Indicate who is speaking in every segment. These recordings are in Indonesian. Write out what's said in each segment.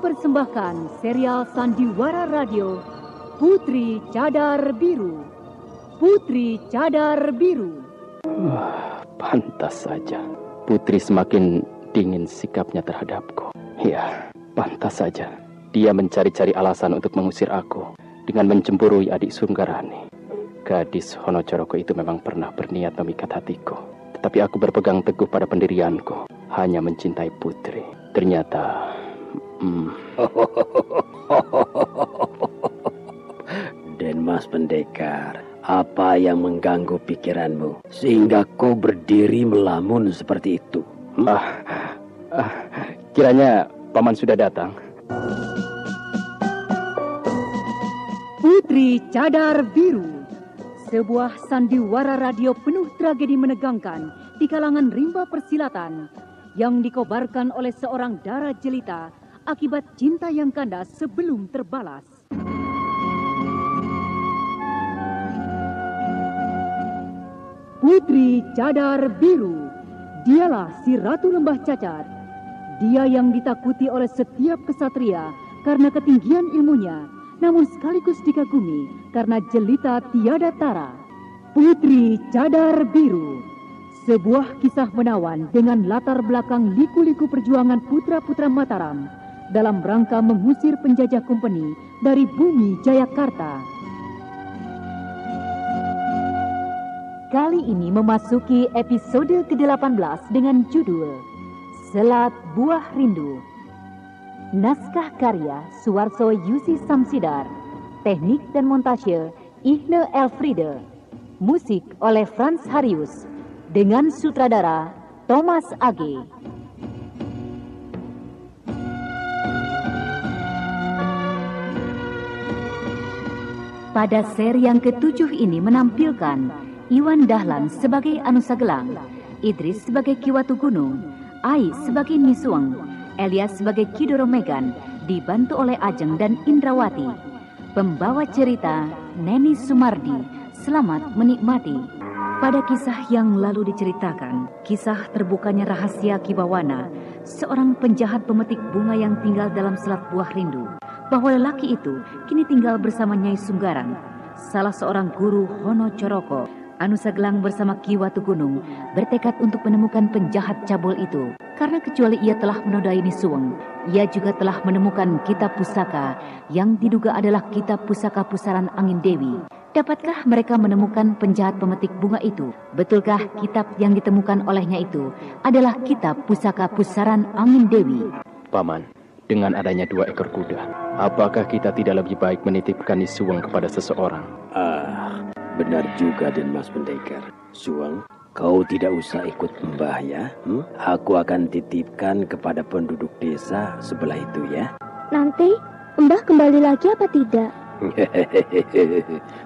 Speaker 1: mempersembahkan serial Sandiwara Radio Putri Cadar Biru. Putri Cadar Biru.
Speaker 2: Pantas saja Putri semakin dingin sikapnya terhadapku. Ya, pantas saja dia mencari-cari alasan untuk mengusir aku dengan mencemburui adik Sunggarani. Gadis Honocoroko itu memang pernah berniat memikat hatiku, tetapi aku berpegang teguh pada pendirianku, hanya mencintai Putri. Ternyata
Speaker 3: Den Mas Pendekar, apa yang mengganggu pikiranmu sehingga kau berdiri melamun seperti itu?
Speaker 2: Kiranya Paman sudah datang.
Speaker 1: Putri Cadar Biru, sebuah sandiwara radio penuh tragedi menegangkan di kalangan rimba persilatan yang dikobarkan oleh seorang dara jelita akibat cinta yang kandas sebelum terbalas. Putri Cadar Biru, dialah si Ratu Lembah Cacat. Dia yang ditakuti oleh setiap kesatria karena ketinggian ilmunya, namun sekaligus dikagumi karena jelita tiada tara. Putri Cadar Biru, sebuah kisah menawan dengan latar belakang liku-liku perjuangan putra-putra Mataram dalam rangka mengusir penjajah kompeni dari bumi Jayakarta. Kali ini memasuki episode ke-18 dengan judul Selat Buah Rindu. Naskah karya Suwarso Yusi Samsidar, teknik dan montase Igne Elfriede, musik oleh Franz Harius, dengan sutradara Thomas Age. Pada seri yang ke-7 ini menampilkan Iwan Dahlan sebagai Anusa Gelang, Idris sebagai Kiwatu Gunung, Ai sebagai Nisuang, Elias sebagai Kidoro Megan, dibantu oleh Ajeng dan Indrawati. Pembawa cerita Neni Sumardi. Selamat menikmati. Pada kisah yang lalu diceritakan, kisah terbukanya rahasia Kibawana, seorang penjahat pemetik bunga yang tinggal dalam Selat Buah Rindu, bahwa lelaki itu kini tinggal bersama Nyai Sunggaran, salah seorang guru Honocoroko. Anusa Gelang bersama Kiwatu Gunung bertekad untuk menemukan penjahat cabul itu. Karena kecuali ia telah menodai Nisuweng, ia juga telah menemukan kitab pusaka yang diduga adalah kitab pusaka pusaran Angin Dewi. Dapatkah mereka menemukan penjahat pemetik bunga itu? Betulkah kitab yang ditemukan olehnya itu adalah kitab pusaka pusaran Angin Dewi?
Speaker 2: Paman, dengan adanya 2 ekor kuda, apakah kita tidak lebih baik menitipkan Nisuweng kepada seseorang?
Speaker 3: Benar juga Den Mas Pendekar. Suweng, kau tidak usah ikut Mbah ya. Aku akan titipkan kepada penduduk desa sebelah itu ya.
Speaker 4: Nanti Mbah kembali lagi apa tidak?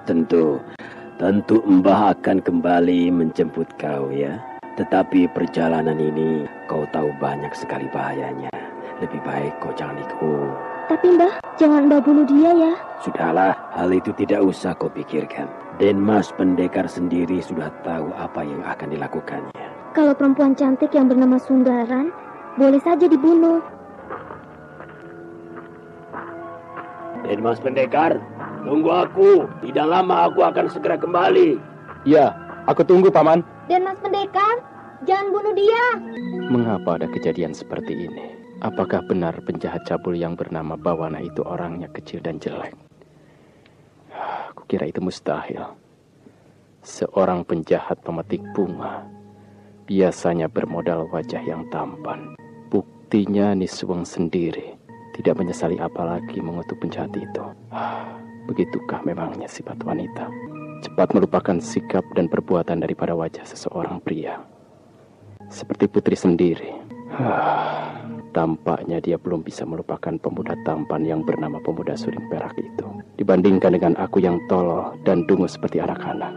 Speaker 3: Tentu Mbah akan kembali menjemput kau ya. Tetapi perjalanan ini kau tahu banyak sekali bahayanya. Lebih baik kau jangan ikut.
Speaker 4: Tapi Mbah, jangan Mbah bunuh dia ya.
Speaker 3: Sudahlah, hal itu tidak usah kau pikirkan. Den Mas Pendekar sendiri sudah tahu apa yang akan dilakukannya.
Speaker 4: Kalau perempuan cantik yang bernama Sunggaran, boleh saja dibunuh.
Speaker 3: Den Mas Pendekar, tunggu aku. Tidak lama aku akan segera kembali.
Speaker 2: Ya, aku tunggu Paman.
Speaker 4: Den Mas Pendekar, jangan bunuh dia.
Speaker 2: Mengapa ada kejadian seperti ini? Apakah benar penjahat cabul yang bernama Bawana itu orangnya kecil dan jelek? Kukira itu mustahil. Seorang penjahat pemetik bunga biasanya bermodal wajah yang tampan. Buktinya Nisuweng sendiri tidak menyesali apalagi mengutuk penjahat itu. Begitukah memangnya sifat wanita? Cepat melupakan sikap dan perbuatan daripada wajah seseorang pria. Seperti Putri sendiri. Tampaknya dia belum bisa melupakan pemuda tampan yang bernama pemuda suling perak itu. Dibandingkan dengan aku yang tolol dan dungu seperti anak-anak.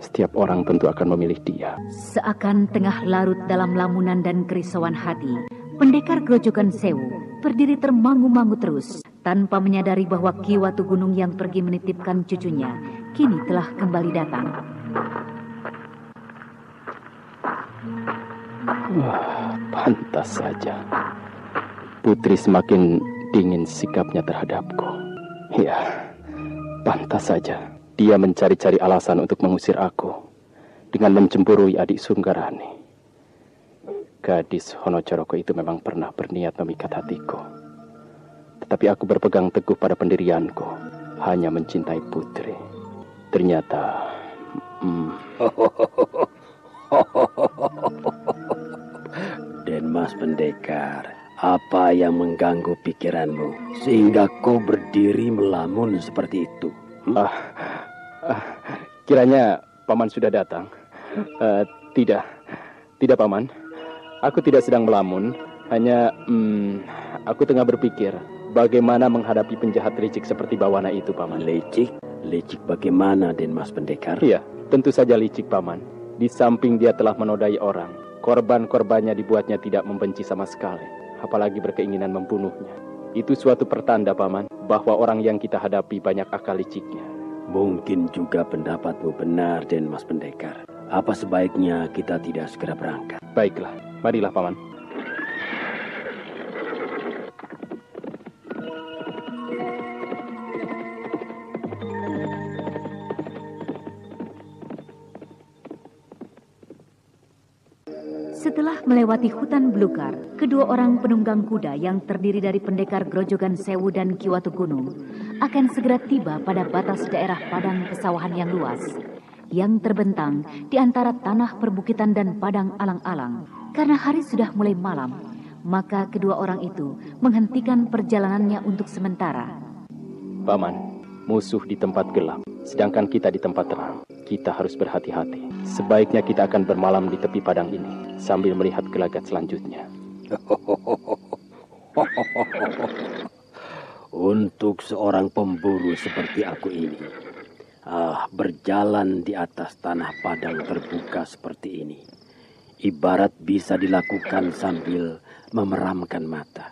Speaker 2: Setiap orang tentu akan memilih dia.
Speaker 1: Seakan tengah larut dalam lamunan dan kerisauan hati, pendekar Grojogan Sewu berdiri termangu-mangu terus, tanpa menyadari bahwa Kiwatu Gunung yang pergi menitipkan cucunya kini telah kembali datang.
Speaker 2: Pantas saja Putri semakin dingin sikapnya terhadapku. Ya, pantas saja dia mencari-cari alasan untuk mengusir aku dengan mencemburui adik Sunggarani. Gadis Honocoroko itu memang pernah berniat memikat hatiku. Tetapi aku berpegang teguh pada pendirianku, hanya mencintai Putri. Ternyata...
Speaker 3: Den Mas Pendekar, apa yang mengganggu pikiranmu sehingga kau berdiri melamun seperti itu?
Speaker 2: Kiranya Paman sudah datang. Tidak Paman. Aku tidak sedang melamun. Hanya aku tengah berpikir bagaimana menghadapi penjahat licik seperti Bawana itu, Paman.
Speaker 3: Licik? Licik bagaimana, Den Mas Pendekar?
Speaker 2: Iya, tentu saja licik, Paman. Di samping dia telah menodai orang, korban-korbannya dibuatnya tidak membenci sama sekali, apalagi berkeinginan membunuhnya. Itu suatu pertanda, Paman, bahwa orang yang kita hadapi banyak akal liciknya.
Speaker 3: Mungkin juga pendapatmu benar, Den Mas Pendekar. Apa sebaiknya kita tidak segera berangkat?
Speaker 2: Baiklah, marilah, Paman.
Speaker 1: Setelah melewati hutan belukar, kedua orang penunggang kuda yang terdiri dari pendekar Grojogan Sewu dan Kiwatu Gunung akan segera tiba pada batas daerah padang pesawahan yang luas, yang terbentang di antara tanah perbukitan dan padang alang-alang. Karena hari sudah mulai malam, maka kedua orang itu menghentikan perjalanannya untuk sementara.
Speaker 2: Paman, musuh di tempat gelap, sedangkan kita di tempat terang. Kita harus berhati-hati. Sebaiknya kita akan bermalam di tepi padang ini sambil melihat gelagat selanjutnya.
Speaker 3: Untuk seorang pemburu seperti aku ini, berjalan di atas tanah padang terbuka seperti ini, ibarat bisa dilakukan sambil memeramkan mata.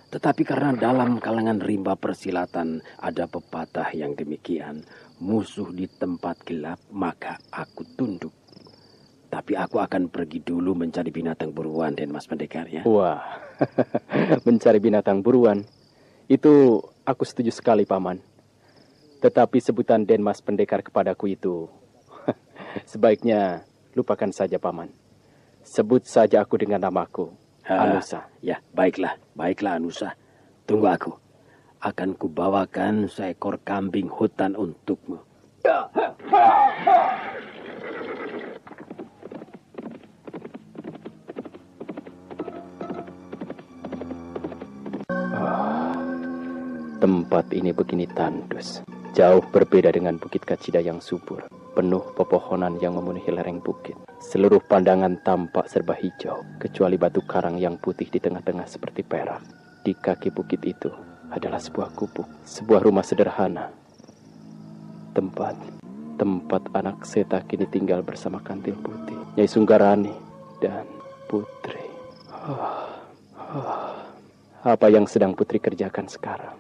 Speaker 3: Tetapi karena dalam kalangan rimba persilatan ada pepatah yang demikian, musuh di tempat gelap, maka aku tunduk. Tapi aku akan pergi dulu mencari binatang buruan, Den Mas Pendekar, ya.
Speaker 2: Wah, mencari binatang buruan. Itu aku setuju sekali, Paman. Tetapi sebutan Den Mas Pendekar kepadaku itu, sebaiknya lupakan saja, Paman. Sebut saja aku dengan namaku, Anusa.
Speaker 3: Ya, baiklah Anusa. Tunggu aku. Akan kubawakan seekor kambing hutan untukmu.
Speaker 2: Tempat ini begini tandus. Jauh berbeda dengan Bukit Kacida yang subur, penuh pepohonan yang memenuhi lereng bukit. Seluruh pandangan tampak serba hijau, kecuali batu karang yang putih di tengah-tengah seperti perak. Di kaki bukit itu adalah sebuah gubuk, sebuah rumah sederhana. Tempat anak Seta kini tinggal bersama Kantil Putih, Nyai Sunggarani, dan Putri. Apa yang sedang Putri kerjakan sekarang?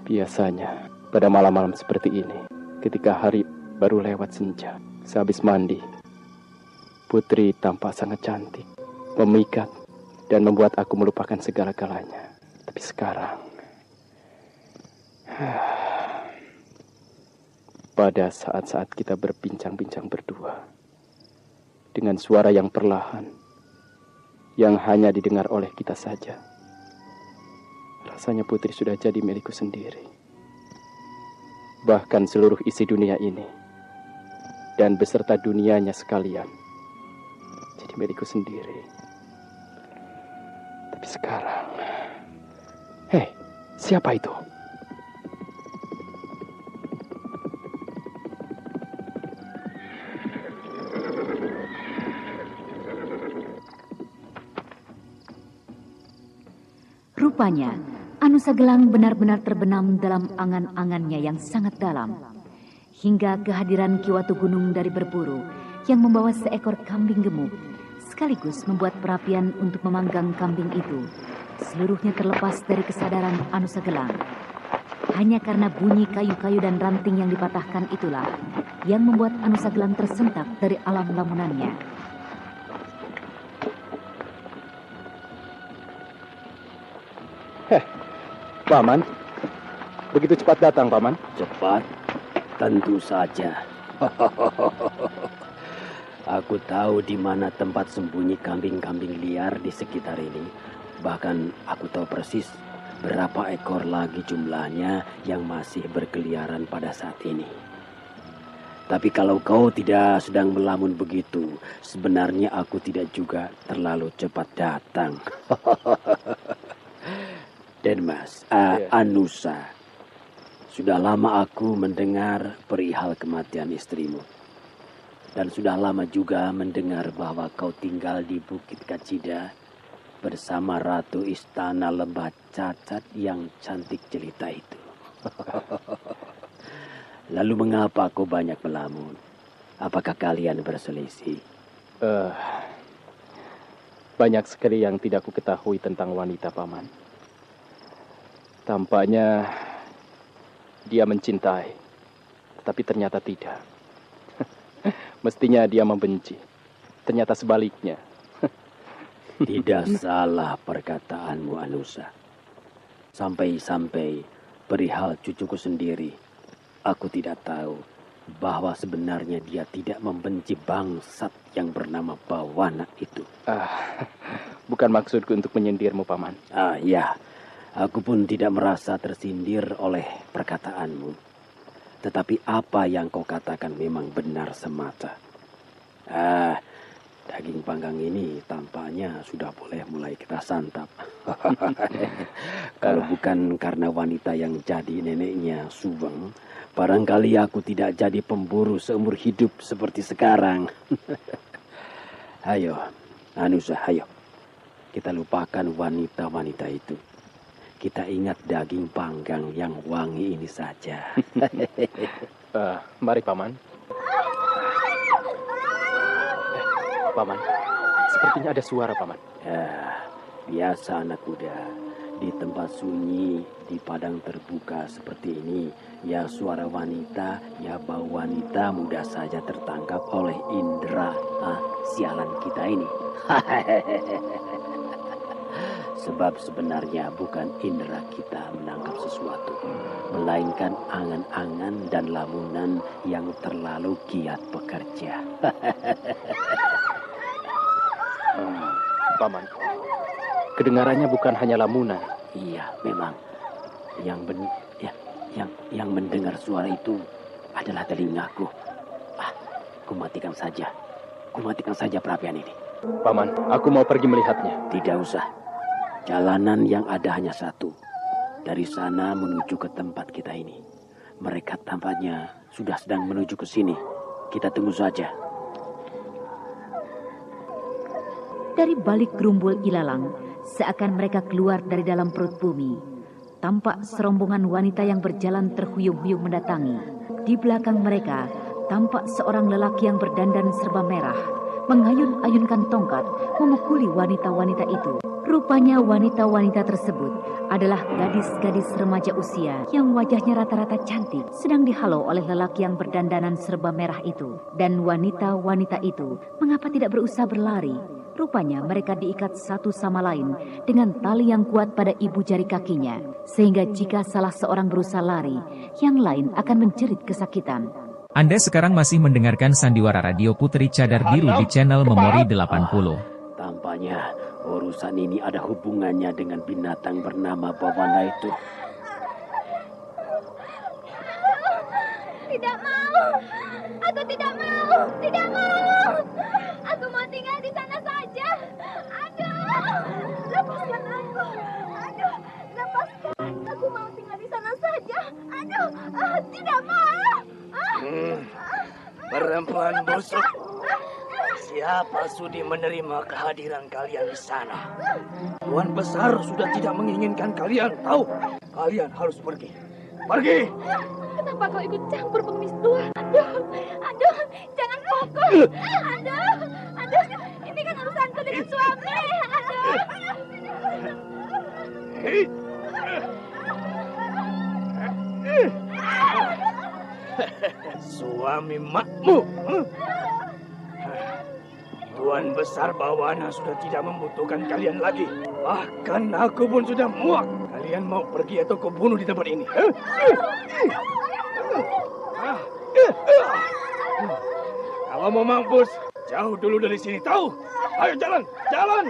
Speaker 2: Biasanya pada malam-malam seperti ini, ketika hari baru lewat senja, sehabis mandi, Putri tampak sangat cantik, memikat, dan membuat aku melupakan segala-galanya. Tapi sekarang, pada saat-saat kita berbincang-bincang berdua, dengan suara yang perlahan, yang hanya didengar oleh kita saja, rasanya Putri sudah jadi milikku sendiri. Bahkan seluruh isi dunia ini, dan beserta dunianya sekalian, jadi milikku sendiri. Tapi sekarang, hei, siapa itu?
Speaker 1: Rupanya, Anusa Gelang benar-benar terbenam dalam angan-angannya yang sangat dalam. Hingga kehadiran Kiwatu Gunung dari berburu yang membawa seekor kambing gemuk, sekaligus membuat perapian untuk memanggang kambing itu, seluruhnya terlepas dari kesadaran Anusa Gelang. Hanya karena bunyi kayu-kayu dan ranting yang dipatahkan itulah yang membuat Anusa Gelang tersentak dari alam lamunannya.
Speaker 2: Paman, begitu cepat datang, Paman.
Speaker 3: Cepat? Tentu saja. Aku tahu di mana tempat sembunyi kambing-kambing liar di sekitar ini. Bahkan aku tahu persis berapa ekor lagi jumlahnya yang masih berkeliaran pada saat ini. Tapi kalau kau tidak sedang melamun begitu, sebenarnya aku tidak juga terlalu cepat datang. Dan Mas, Anusa, sudah lama aku mendengar perihal kematian istrimu. Dan sudah lama juga mendengar bahwa kau tinggal di Bukit Kacida bersama Ratu Istana Lembah Cacat yang cantik jelita itu. Lalu mengapa kau banyak melamun? Apakah kalian berselisih?
Speaker 2: Banyak sekali yang tidak ku ketahui tentang wanita, Paman. Tampaknya dia mencintai, tetapi ternyata tidak. Mestinya dia membenci, ternyata sebaliknya.
Speaker 3: Tidak salah perkataanmu, Anusa. Sampai-sampai perihal cucuku sendiri, aku tidak tahu bahwa sebenarnya dia tidak membenci bangsat yang bernama Bawana itu.
Speaker 2: Bukan maksudku untuk menyindirmu, Paman.
Speaker 3: Ya, aku pun tidak merasa tersindir oleh perkataanmu. Tetapi apa yang kau katakan memang benar semata. Daging panggang ini tampaknya sudah boleh mulai kita santap. Kalau bukan karena wanita yang jadi neneknya Subeng, barangkali aku tidak jadi pemburu seumur hidup seperti sekarang. Ayo, Anusa, ayo. Kita lupakan wanita-wanita itu. Kita ingat daging panggang yang wangi ini saja.
Speaker 2: Mari, Paman. Paman, sepertinya ada suara, Paman.
Speaker 3: Biasa anak muda. Di tempat sunyi, di padang terbuka seperti ini, ya suara wanita, ya bau wanita mudah saja tertangkap oleh indera sialan kita ini. Sebab sebenarnya bukan indera kita menangkap sesuatu, melainkan angan-angan dan lamunan yang terlalu giat bekerja.
Speaker 2: Paman, kedengarannya bukan hanya lamunan.
Speaker 3: Iya, memang. Yang mendengar suara itu adalah telingaku. Kumatikan saja perapian ini.
Speaker 2: Paman, aku mau pergi melihatnya.
Speaker 3: Tidak usah. Jalanan yang ada hanya satu. Dari sana menuju ke tempat kita ini. Mereka tampaknya sudah sedang menuju ke sini. Kita tunggu saja.
Speaker 1: Dari balik gerumbul ilalang, seakan mereka keluar dari dalam perut bumi, tampak serombongan wanita yang berjalan terhuyung-huyung mendatangi. Di belakang mereka, tampak seorang lelaki yang berdandan serba merah, mengayun-ayunkan tongkat, memukuli wanita-wanita itu. Rupanya wanita-wanita tersebut adalah gadis-gadis remaja usia yang wajahnya rata-rata cantik, sedang dihalau oleh lelaki yang berdandanan serba merah itu. Dan wanita-wanita itu, mengapa tidak berusaha berlari? Rupanya mereka diikat satu sama lain dengan tali yang kuat pada ibu jari kakinya, sehingga jika salah seorang berusaha lari, yang lain akan menjerit kesakitan.
Speaker 5: Anda sekarang masih mendengarkan Sandiwara Radio Putri Cadar Biru di channel Memori 80.
Speaker 3: Tampaknya urusan ini ada hubungannya dengan binatang bernama Bawana itu.
Speaker 4: Tidak mau. Aku tidak mau. Tidak mau. Aku mau tinggal di sana saja. Aduh, lepaskan aku. Aduh, lepaskan. Aku mau tinggal di sana saja. Aduh, tidak mau.
Speaker 6: Perempuan busuk. Siapa sudi menerima kehadiran kalian di sana? Tuan besar sudah tidak menginginkan kalian tahu. Kalian harus pergi. Pergi!
Speaker 4: Kenapa kau ikut campur, pengemis tua? Aduh, jangan pukul. Aduh, ini kan urusanku dengan suami.
Speaker 6: Suami makmu. Tuan besar Bawana sudah tidak membutuhkan kalian lagi. Bahkan aku pun sudah muak. Kalian mau pergi atau kau bunuh di tempat ini? Kalau mau mampus, jauh dulu dari sini, tahu? Ayo jalan, jalan,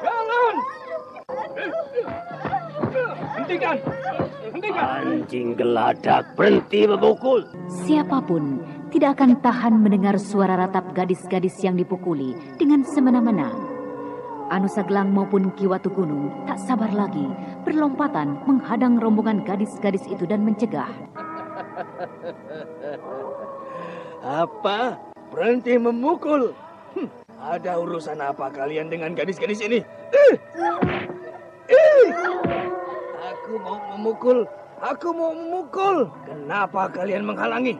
Speaker 6: jalan. Hentikan, hentikan.
Speaker 3: Anjing geladak, berhenti memukul.
Speaker 1: Siapapun tidak akan tahan mendengar suara ratap gadis-gadis yang dipukuli dengan semena-mena. Anusa Gelang maupun Ki Watu Gunung tak sabar lagi berlompatan menghadang rombongan gadis-gadis itu dan mencegah.
Speaker 6: Apa? Berhenti memukul. Ada urusan apa kalian dengan gadis-gadis ini? Aku mau memukul. Aku mau memukul. Kenapa kalian menghalangi?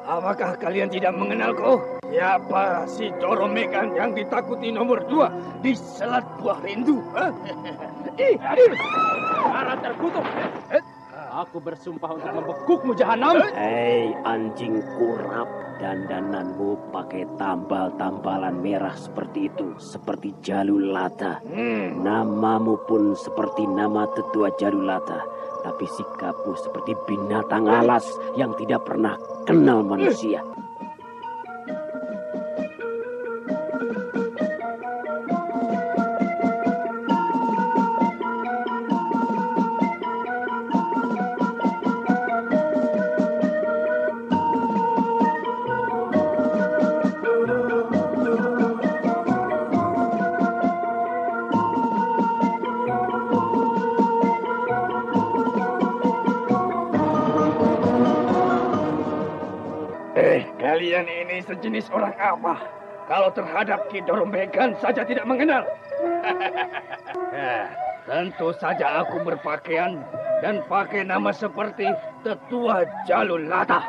Speaker 6: Apakah kalian tidak mengenalku? Siapa si Doromegan yang ditakuti nomor 2 di Selat Buah Rindu? Cara terkutuk.
Speaker 2: Aku bersumpah untuk membekukmu jahanam.
Speaker 3: Hei anjing kurap, dandananmu pakai tambal-tambalan merah seperti itu, seperti Jalulata. Namamu pun seperti nama tetua Jalulata, tapi sikapmu seperti binatang alas yang tidak pernah kenal manusia.
Speaker 6: Kalian ini sejenis orang apa? Kalau terhadap Ki Doromegan saja tidak mengenal. Tentu saja aku berpakaian dan pakai nama seperti Tetua Jalulata.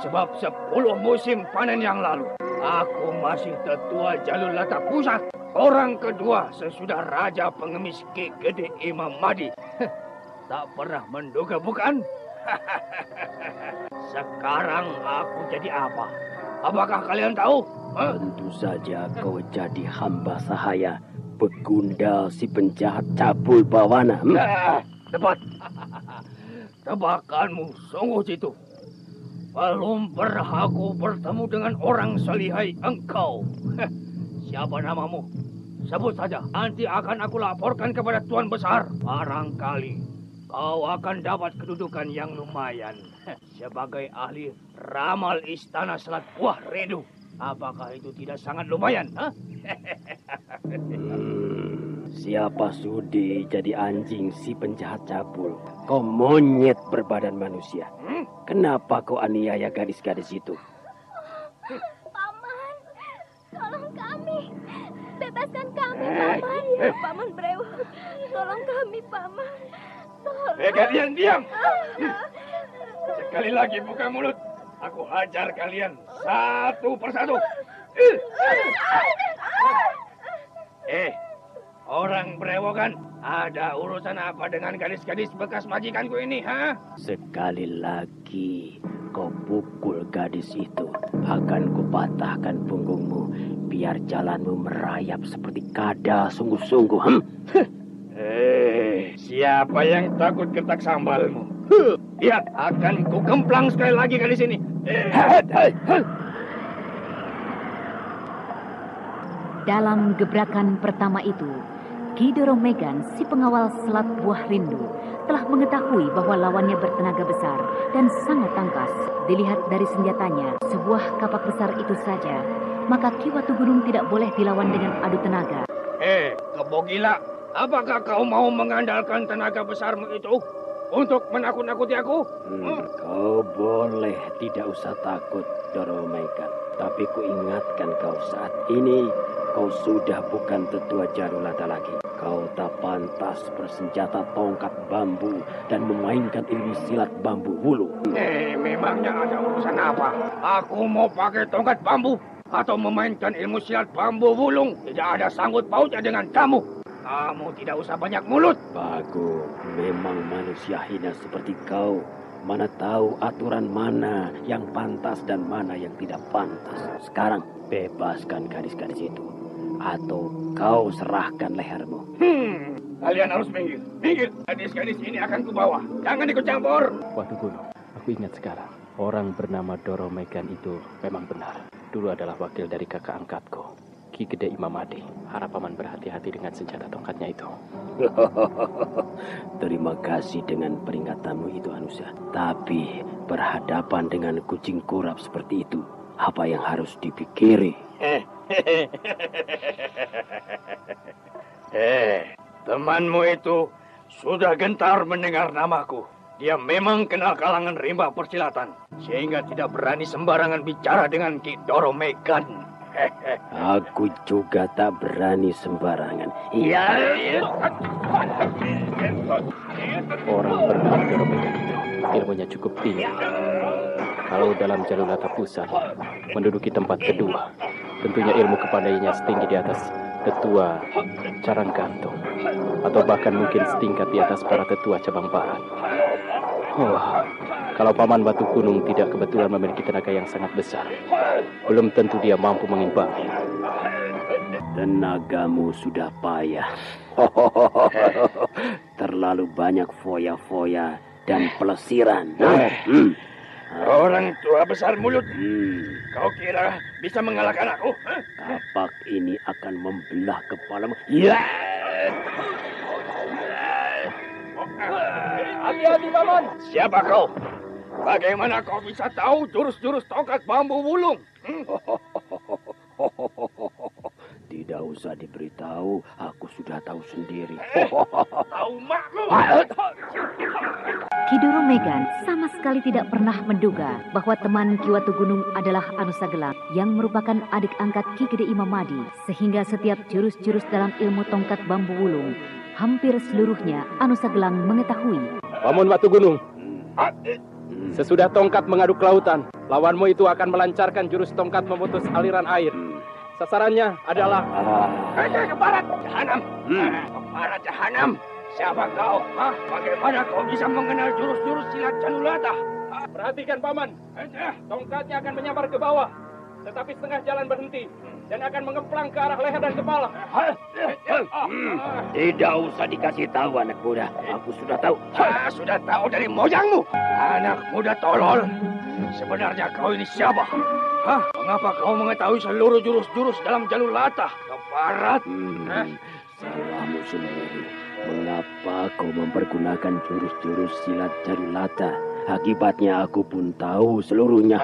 Speaker 6: Sebab 10 musim panen yang lalu, aku masih Tetua Jalulata Pusat. Orang kedua sesudah Raja Pengemis Ki Gede Imam Madi. Tak pernah menduga bukan? Sekarang aku jadi apa? Apakah kalian tahu?
Speaker 3: Tentu saja kau jadi hamba sahaya, begundal si penjahat cabul bawana.
Speaker 6: Tepat. Tebakanmu sungguh jitu. Belum pernah aku bertemu dengan orang selihai engkau. Siapa namamu? Sebut saja. Nanti akan aku laporkan kepada Tuan Besar. Barangkali kau akan dapat kedudukan yang lumayan sebagai ahli ramal istana Selat Buah Rindu. Apakah itu tidak sangat lumayan?
Speaker 3: Siapa sudi jadi anjing si penjahat cabul? Kau monyet berbadan manusia. Kenapa kau aniaya gadis-gadis itu?
Speaker 4: Paman, tolong kami. Bebaskan kami, Paman. Paman Brewo, tolong kami, Paman.
Speaker 6: Kalian diam. Sekali lagi buka mulut. Aku hajar kalian satu persatu. Orang berewokan, ada urusan apa dengan gadis-gadis bekas majikanku ini, ha?
Speaker 3: Sekali lagi kau pukul gadis itu, akan kupatahkan punggungmu, biar jalanmu merayap seperti kada sungguh-sungguh.
Speaker 6: Siapa yang takut ketak sambalmu? Lihat, akan ku gemplang sekali lagi gadis ini.
Speaker 1: Dalam gebrakan pertama itu, Ki Doromegan, si pengawal Selat Buah Rindu, telah mengetahui bahwa lawannya bertenaga besar dan sangat tangkas. Dilihat dari senjatanya, sebuah kapak besar itu saja, maka Ki Watu Gunung tidak boleh dilawan dengan adu tenaga.
Speaker 6: Kebo gila, apakah kau mau mengandalkan tenaga besarmu itu untuk menakut-nakuti aku?
Speaker 3: Kau boleh tidak usah takut, Doromegan. Tapi ku ingatkan kau, saat ini kau sudah bukan tetua Jalulata lagi. Kau tak pantas bersenjata tongkat bambu dan memainkan ilmu silat bambu wulu.
Speaker 6: Memangnya ada urusan apa? Aku mau pakai tongkat bambu atau memainkan ilmu silat bambu wulung. Tidak ada sangkut pautnya dengan kamu. Kamu tidak usah banyak mulut.
Speaker 3: Bagus, memang manusia hina seperti kau. Mana tahu aturan mana yang pantas dan mana yang tidak pantas. Sekarang bebaskan gadis-gadis itu. atau kau serahkan lehermu.
Speaker 6: Kalian harus minggir. Minggir. Gadis-gadis ini akan kubawa. Jangan ikut campur.
Speaker 2: Watu Gunung, aku ingat sekarang. Orang bernama Doro Megan itu memang benar. Dulu adalah wakil dari kakak angkatku, Ki Gede Imamadi. Harap Paman berhati-hati dengan senjata tongkatnya itu.
Speaker 3: Terima kasih dengan peringatanmu itu, Anusa. Tapi berhadapan dengan kucing kurap seperti itu, apa yang harus dipikiri?
Speaker 6: Temanmu itu sudah gentar mendengar namaku. Dia memang kenal kalangan rimba persilatan, sehingga tidak berani sembarangan bicara dengan Ki Doro Megan.
Speaker 3: Aku juga tak berani sembarangan. Iya.
Speaker 2: Orang bernama Doro Megan itu ilmunya cukup tinggi. Kalau dalam Jalulata Pusat menduduki tempat kedua, tentunya ilmu kepandaiannya setinggi di atas tetua Carang Gantung, atau bahkan mungkin setingkat di atas para tetua cabang barat. Kalau Paman Batu Gunung tidak kebetulan memiliki tenaga yang sangat besar, belum tentu dia mampu mengimbangi.
Speaker 3: Tenagamu sudah payah. Terlalu banyak foya-foya dan pelesiran.
Speaker 6: Orang tua besar mulut. Kau kira bisa mengalahkan aku?
Speaker 3: Kapak ini akan membelah kepalamu. Ya.
Speaker 6: Hati-hati, Paman. Siapa kau? Bagaimana kau bisa tahu jurus-jurus tongkat bambu wulung?
Speaker 3: Tidak usah diberitahu, aku sudah tahu sendiri.
Speaker 6: Tahu makmu.
Speaker 1: Ki Doro Megan sama sekali tidak pernah menduga bahwa teman Ki Watu Gunung adalah Anusa Gelang yang merupakan adik angkat Ki Gede Imamadi, sehingga setiap jurus-jurus dalam ilmu tongkat bambu wulung hampir seluruhnya Anusa Gelang mengetahui.
Speaker 2: Paman Watu Gunung, sesudah tongkat mengaduk lautan, lawanmu itu akan melancarkan jurus tongkat memutus aliran air. Sasarannya adalah
Speaker 6: ke barat jahanam. Ke barat jahanam. Siapa kau? Bagaimana kau bisa mengenal jurus-jurus silat Jalulata?
Speaker 2: Perhatikan, Paman. Tongkatnya akan menyambar ke bawah, tetapi setengah jalan berhenti dan akan mengemplang ke arah leher dan kepala.
Speaker 3: Tidak usah dikasih tahu, anak muda. Aku sudah tahu.
Speaker 6: Sudah tahu dari moyangmu. Anak muda tolol. Sebenarnya kau ini siapa? Mengapa kau mengetahui seluruh jurus-jurus dalam Jalulata? Ke barat?
Speaker 3: Salahmu sendiri. Mengapa kau mempergunakan jurus-jurus silat Jalulata? Akibatnya aku pun tahu seluruhnya.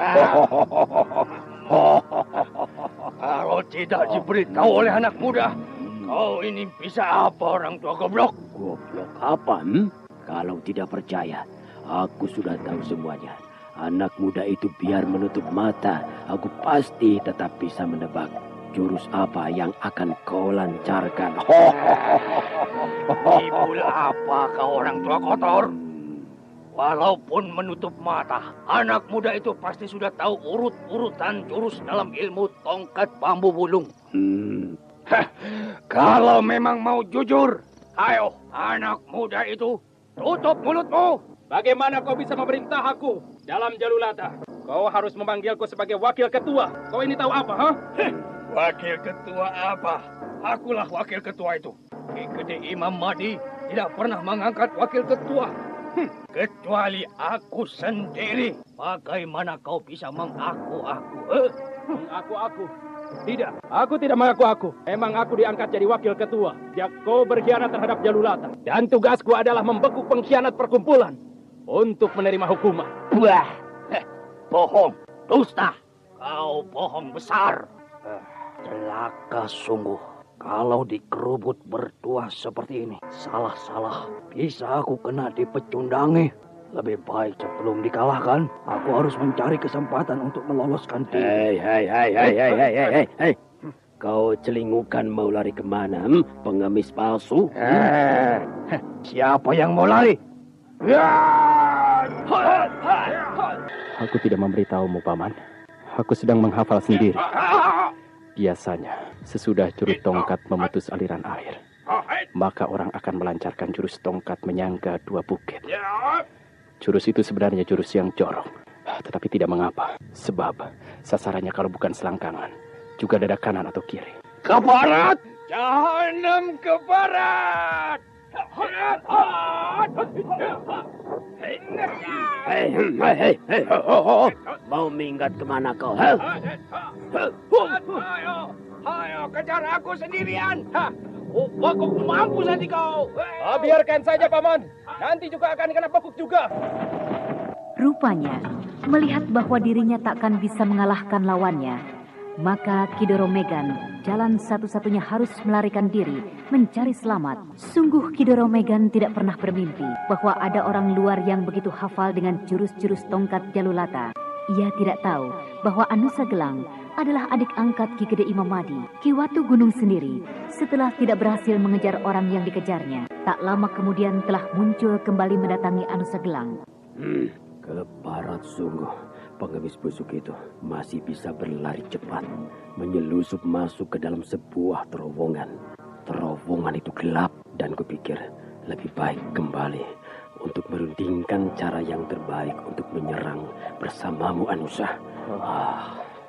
Speaker 6: Kalau tidak diberitahu oleh anak muda, kau ini bisa apa, orang tua goblok?
Speaker 3: Goblok apa? Kalau tidak percaya, aku sudah tahu semuanya. Anak muda itu biar menutup mata, aku pasti tetap bisa menebak jurus apa yang akan kau lancarkan.
Speaker 6: Ibul apa kau, orang tua kotor? Walaupun menutup mata, anak muda itu pasti sudah tahu urut-urutan jurus dalam ilmu tongkat bambu wulung. Kalau memang mau jujur, ayo anak muda itu tutup mulutmu.
Speaker 2: Bagaimana kau bisa memerintah aku dalam Jalulata? Kau harus memanggilku sebagai wakil ketua. Kau ini tahu apa,
Speaker 6: Wakil ketua apa? Akulah wakil ketua itu. Ki Gede Imamadi tidak pernah mengangkat wakil ketua. Kecuali aku sendiri. Bagaimana kau bisa mengaku-aku?
Speaker 2: Mengaku-aku? Tidak, aku tidak mengaku-aku. Emang aku diangkat jadi wakil ketua. Sejak kau berkhianat terhadap Jalulata. Dan tugasku adalah membekuk pengkhianat perkumpulan untuk menerima hukuman.
Speaker 6: Wah, bohong, dusta. Kau bohong besar. Celaka sungguh. Kalau dikerubut bertuah seperti ini, salah-salah bisa aku kena dipecundangi. Lebih baik sebelum dikalahkan, aku harus mencari kesempatan untuk meloloskan diri.
Speaker 3: Hei. Kau celingukan mau lari kemana? Pengemis palsu?
Speaker 6: Siapa yang mau lari?
Speaker 2: Aku tidak memberitahumu, Paman. Aku sedang menghafal sendiri. Biasanya, sesudah jurus tongkat memutus aliran air, maka orang akan melancarkan jurus tongkat menyangga dua bukit. Jurus itu sebenarnya jurus yang jorok, tetapi tidak mengapa. Sebab sasarannya kalau bukan selangkangan, juga dada kanan atau kiri.
Speaker 3: Ke barat!
Speaker 6: Jahanam ke barat!
Speaker 3: Hei. Mau minggat kemana kau?
Speaker 6: Ayo, kejar aku sendirian. Aku mampus nanti kau.
Speaker 2: Biarkan saja, Paman. Nanti juga akan kena pekuk juga.
Speaker 1: Rupanya, melihat bahwa dirinya takkan bisa mengalahkan lawannya, maka Ki Doromegan jalan satu-satunya harus melarikan diri, mencari selamat. Sungguh Ki Doromegan tidak pernah bermimpi bahwa ada orang luar yang begitu hafal dengan jurus-jurus tongkat Jalulata. Ia tidak tahu bahwa Anusa Gelang adalah adik angkat Ki Gede Imam Madi, Ki Watu Gunung sendiri. Setelah tidak berhasil mengejar orang yang dikejarnya, tak lama kemudian telah muncul kembali mendatangi Anusa Gelang.
Speaker 3: Ke barat sungguh. Pengemis busuk itu masih bisa berlari cepat, menyelusup masuk ke dalam sebuah terowongan. Terowongan itu gelap dan kupikir lebih baik kembali untuk merundingkan cara yang terbaik untuk menyerang bersamamu, Anusa.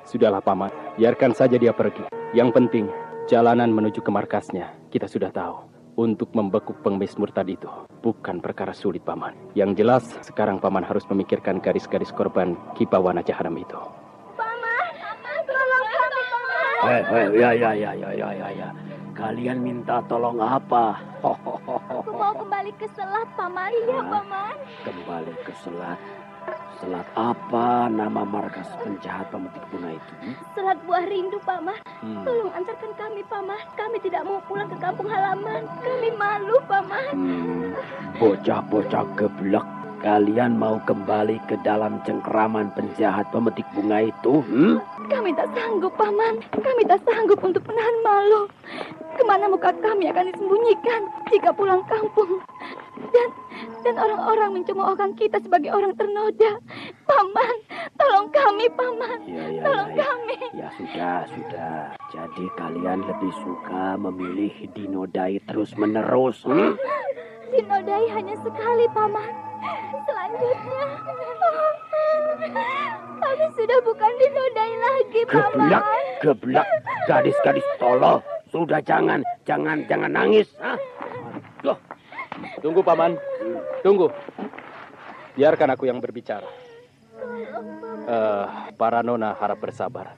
Speaker 2: Sudahlah, Paman. Biarkan saja dia pergi. Yang penting, jalanan menuju ke markasnya kita sudah tahu. Untuk membekuk pengemis murtad itu bukan perkara sulit, Paman. Yang jelas, sekarang Paman harus memikirkan garis-garis korban Ki Pawana Jahanam itu.
Speaker 4: Paman, tolong kami, Paman.
Speaker 3: Ya. Kalian minta tolong apa?
Speaker 4: Aku mau kembali ke Selat, Paman. Iya, Paman.
Speaker 3: Kembali ke Selat? Selat apa nama markas penjahat pemetik bunga itu?
Speaker 4: Selat Buah Rindu, Paman. Tolong antarkan kami, Paman. Kami tidak mau pulang ke kampung halaman. Kami malu, Paman.
Speaker 3: Bocah-bocah geblek. Kalian mau kembali ke dalam cengkeraman penjahat pemetik bunga itu?
Speaker 4: Kami tak sanggup, Paman. Kami tak sanggup untuk menahan malu. Kemana muka kami akan disembunyikan jika pulang kampung? Dan orang-orang mencemoohkan kita sebagai orang ternoda. Paman, tolong kami, Paman. Tolong kami.
Speaker 3: Ya sudah. Jadi kalian lebih suka memilih dinodai terus-menerus?
Speaker 4: Dinodai hanya sekali, Paman. Selanjutnya, kami sudah bukan dinodai lagi, Paman.
Speaker 3: Geblak, gadis-gadis tolol. Sudah jangan nangis.
Speaker 2: Tunggu, Paman. Tunggu. Biarkan aku yang berbicara. Para nona harap bersabar.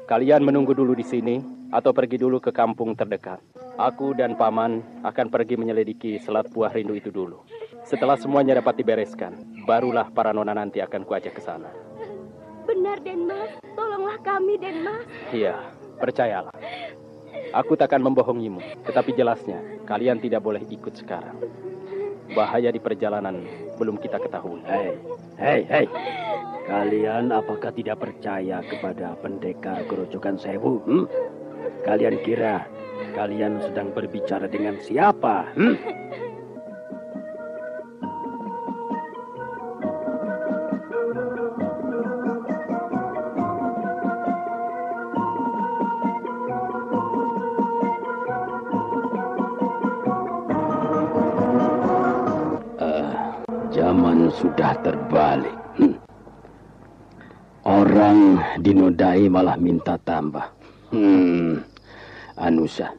Speaker 2: Kalian menunggu dulu di sini atau pergi dulu ke kampung terdekat. Aku dan Paman akan pergi menyelidiki Selat Buah Rindu itu dulu. Setelah semuanya dapat dibereskan, barulah para nona nanti akan kuajak ke sana.
Speaker 4: Benar, Denmas. Tolonglah kami, Denmas.
Speaker 2: Iya, percayalah. Aku takkan membohongimu, tetapi jelasnya kalian tidak boleh ikut sekarang. Bahaya di perjalanan belum kita ketahui.
Speaker 3: Hei. Kalian apakah tidak percaya kepada pendekar Grojogan Sewu? Kalian kira kalian sedang berbicara dengan siapa? Zaman sudah terbalik. Orang dinodai malah minta tambah. Anusa,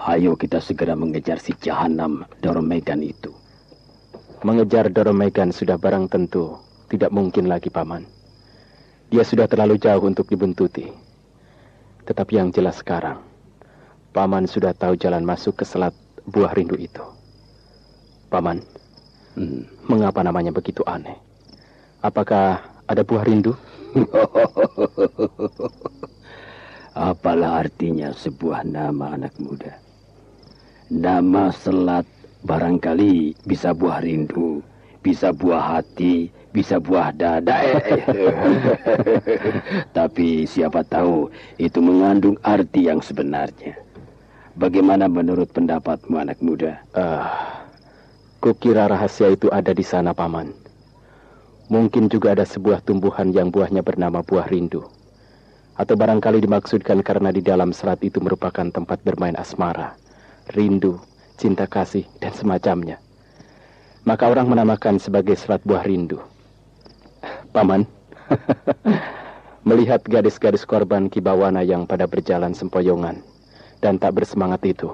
Speaker 3: ayo kita segera mengejar si Jahanam Doromegan itu.
Speaker 2: Mengejar Doromegan sudah barang tentu tidak mungkin lagi, Paman. Dia sudah terlalu jauh untuk dibuntuti. Tetapi yang jelas sekarang, Paman sudah tahu jalan masuk ke Selat Buah Rindu itu. Paman, mengapa namanya begitu aneh? Apakah ada buah rindu?
Speaker 3: Apalah artinya sebuah nama, anak muda? Nama selat barangkali bisa buah rindu, bisa buah hati, bisa buah dada. Tapi siapa tahu itu mengandung arti yang sebenarnya. Bagaimana menurut pendapatmu, anak muda?
Speaker 2: Kukira rahasia itu ada di sana, Paman. Mungkin juga ada sebuah tumbuhan yang buahnya bernama buah rindu. Atau barangkali dimaksudkan karena di dalam selat itu merupakan tempat bermain asmara, rindu, cinta kasih, dan semacamnya. Maka orang menamakan sebagai selat buah rindu. Paman, Melihat gadis-gadis korban Kibawana yang pada berjalan sempoyongan dan tak bersemangat itu,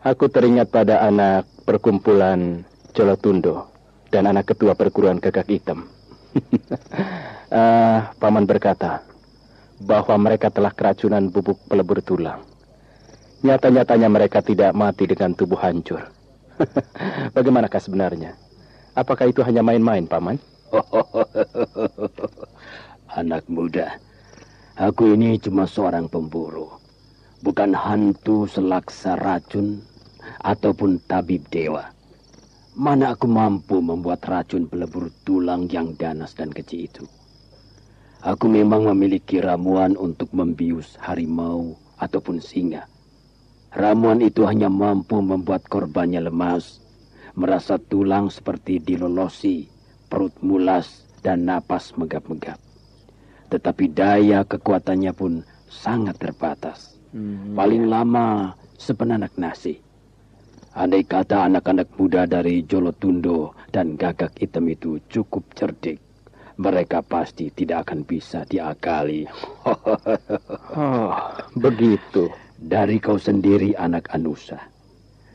Speaker 2: aku teringat pada anak perkumpulan Jolotundo dan anak ketua perguruan Gagak Hitam. Paman berkata bahwa mereka telah keracunan bubuk pelebur tulang. Nyata-nyatanya mereka tidak mati dengan tubuh hancur. Bagaimanakah sebenarnya? Apakah itu hanya main-main, Paman?
Speaker 3: Anak muda, aku ini cuma seorang pemburu, bukan hantu selaksa racun ataupun tabib dewa. Mana aku mampu membuat racun pelebur tulang yang ganas dan keji itu. Aku memang memiliki ramuan untuk membius harimau ataupun singa. Ramuan itu hanya mampu membuat korbannya lemas, merasa tulang seperti dilolosi, perut mulas, dan napas megap-megap. Tetapi daya kekuatannya pun sangat terbatas. Paling lama sepenanak nasi. Andai kata anak-anak muda dari Jolotundo dan Gagak Hitam itu cukup cerdik, mereka pasti tidak akan bisa diakali.
Speaker 2: Oh, begitu.
Speaker 3: Dari kau sendiri, anak Anusa,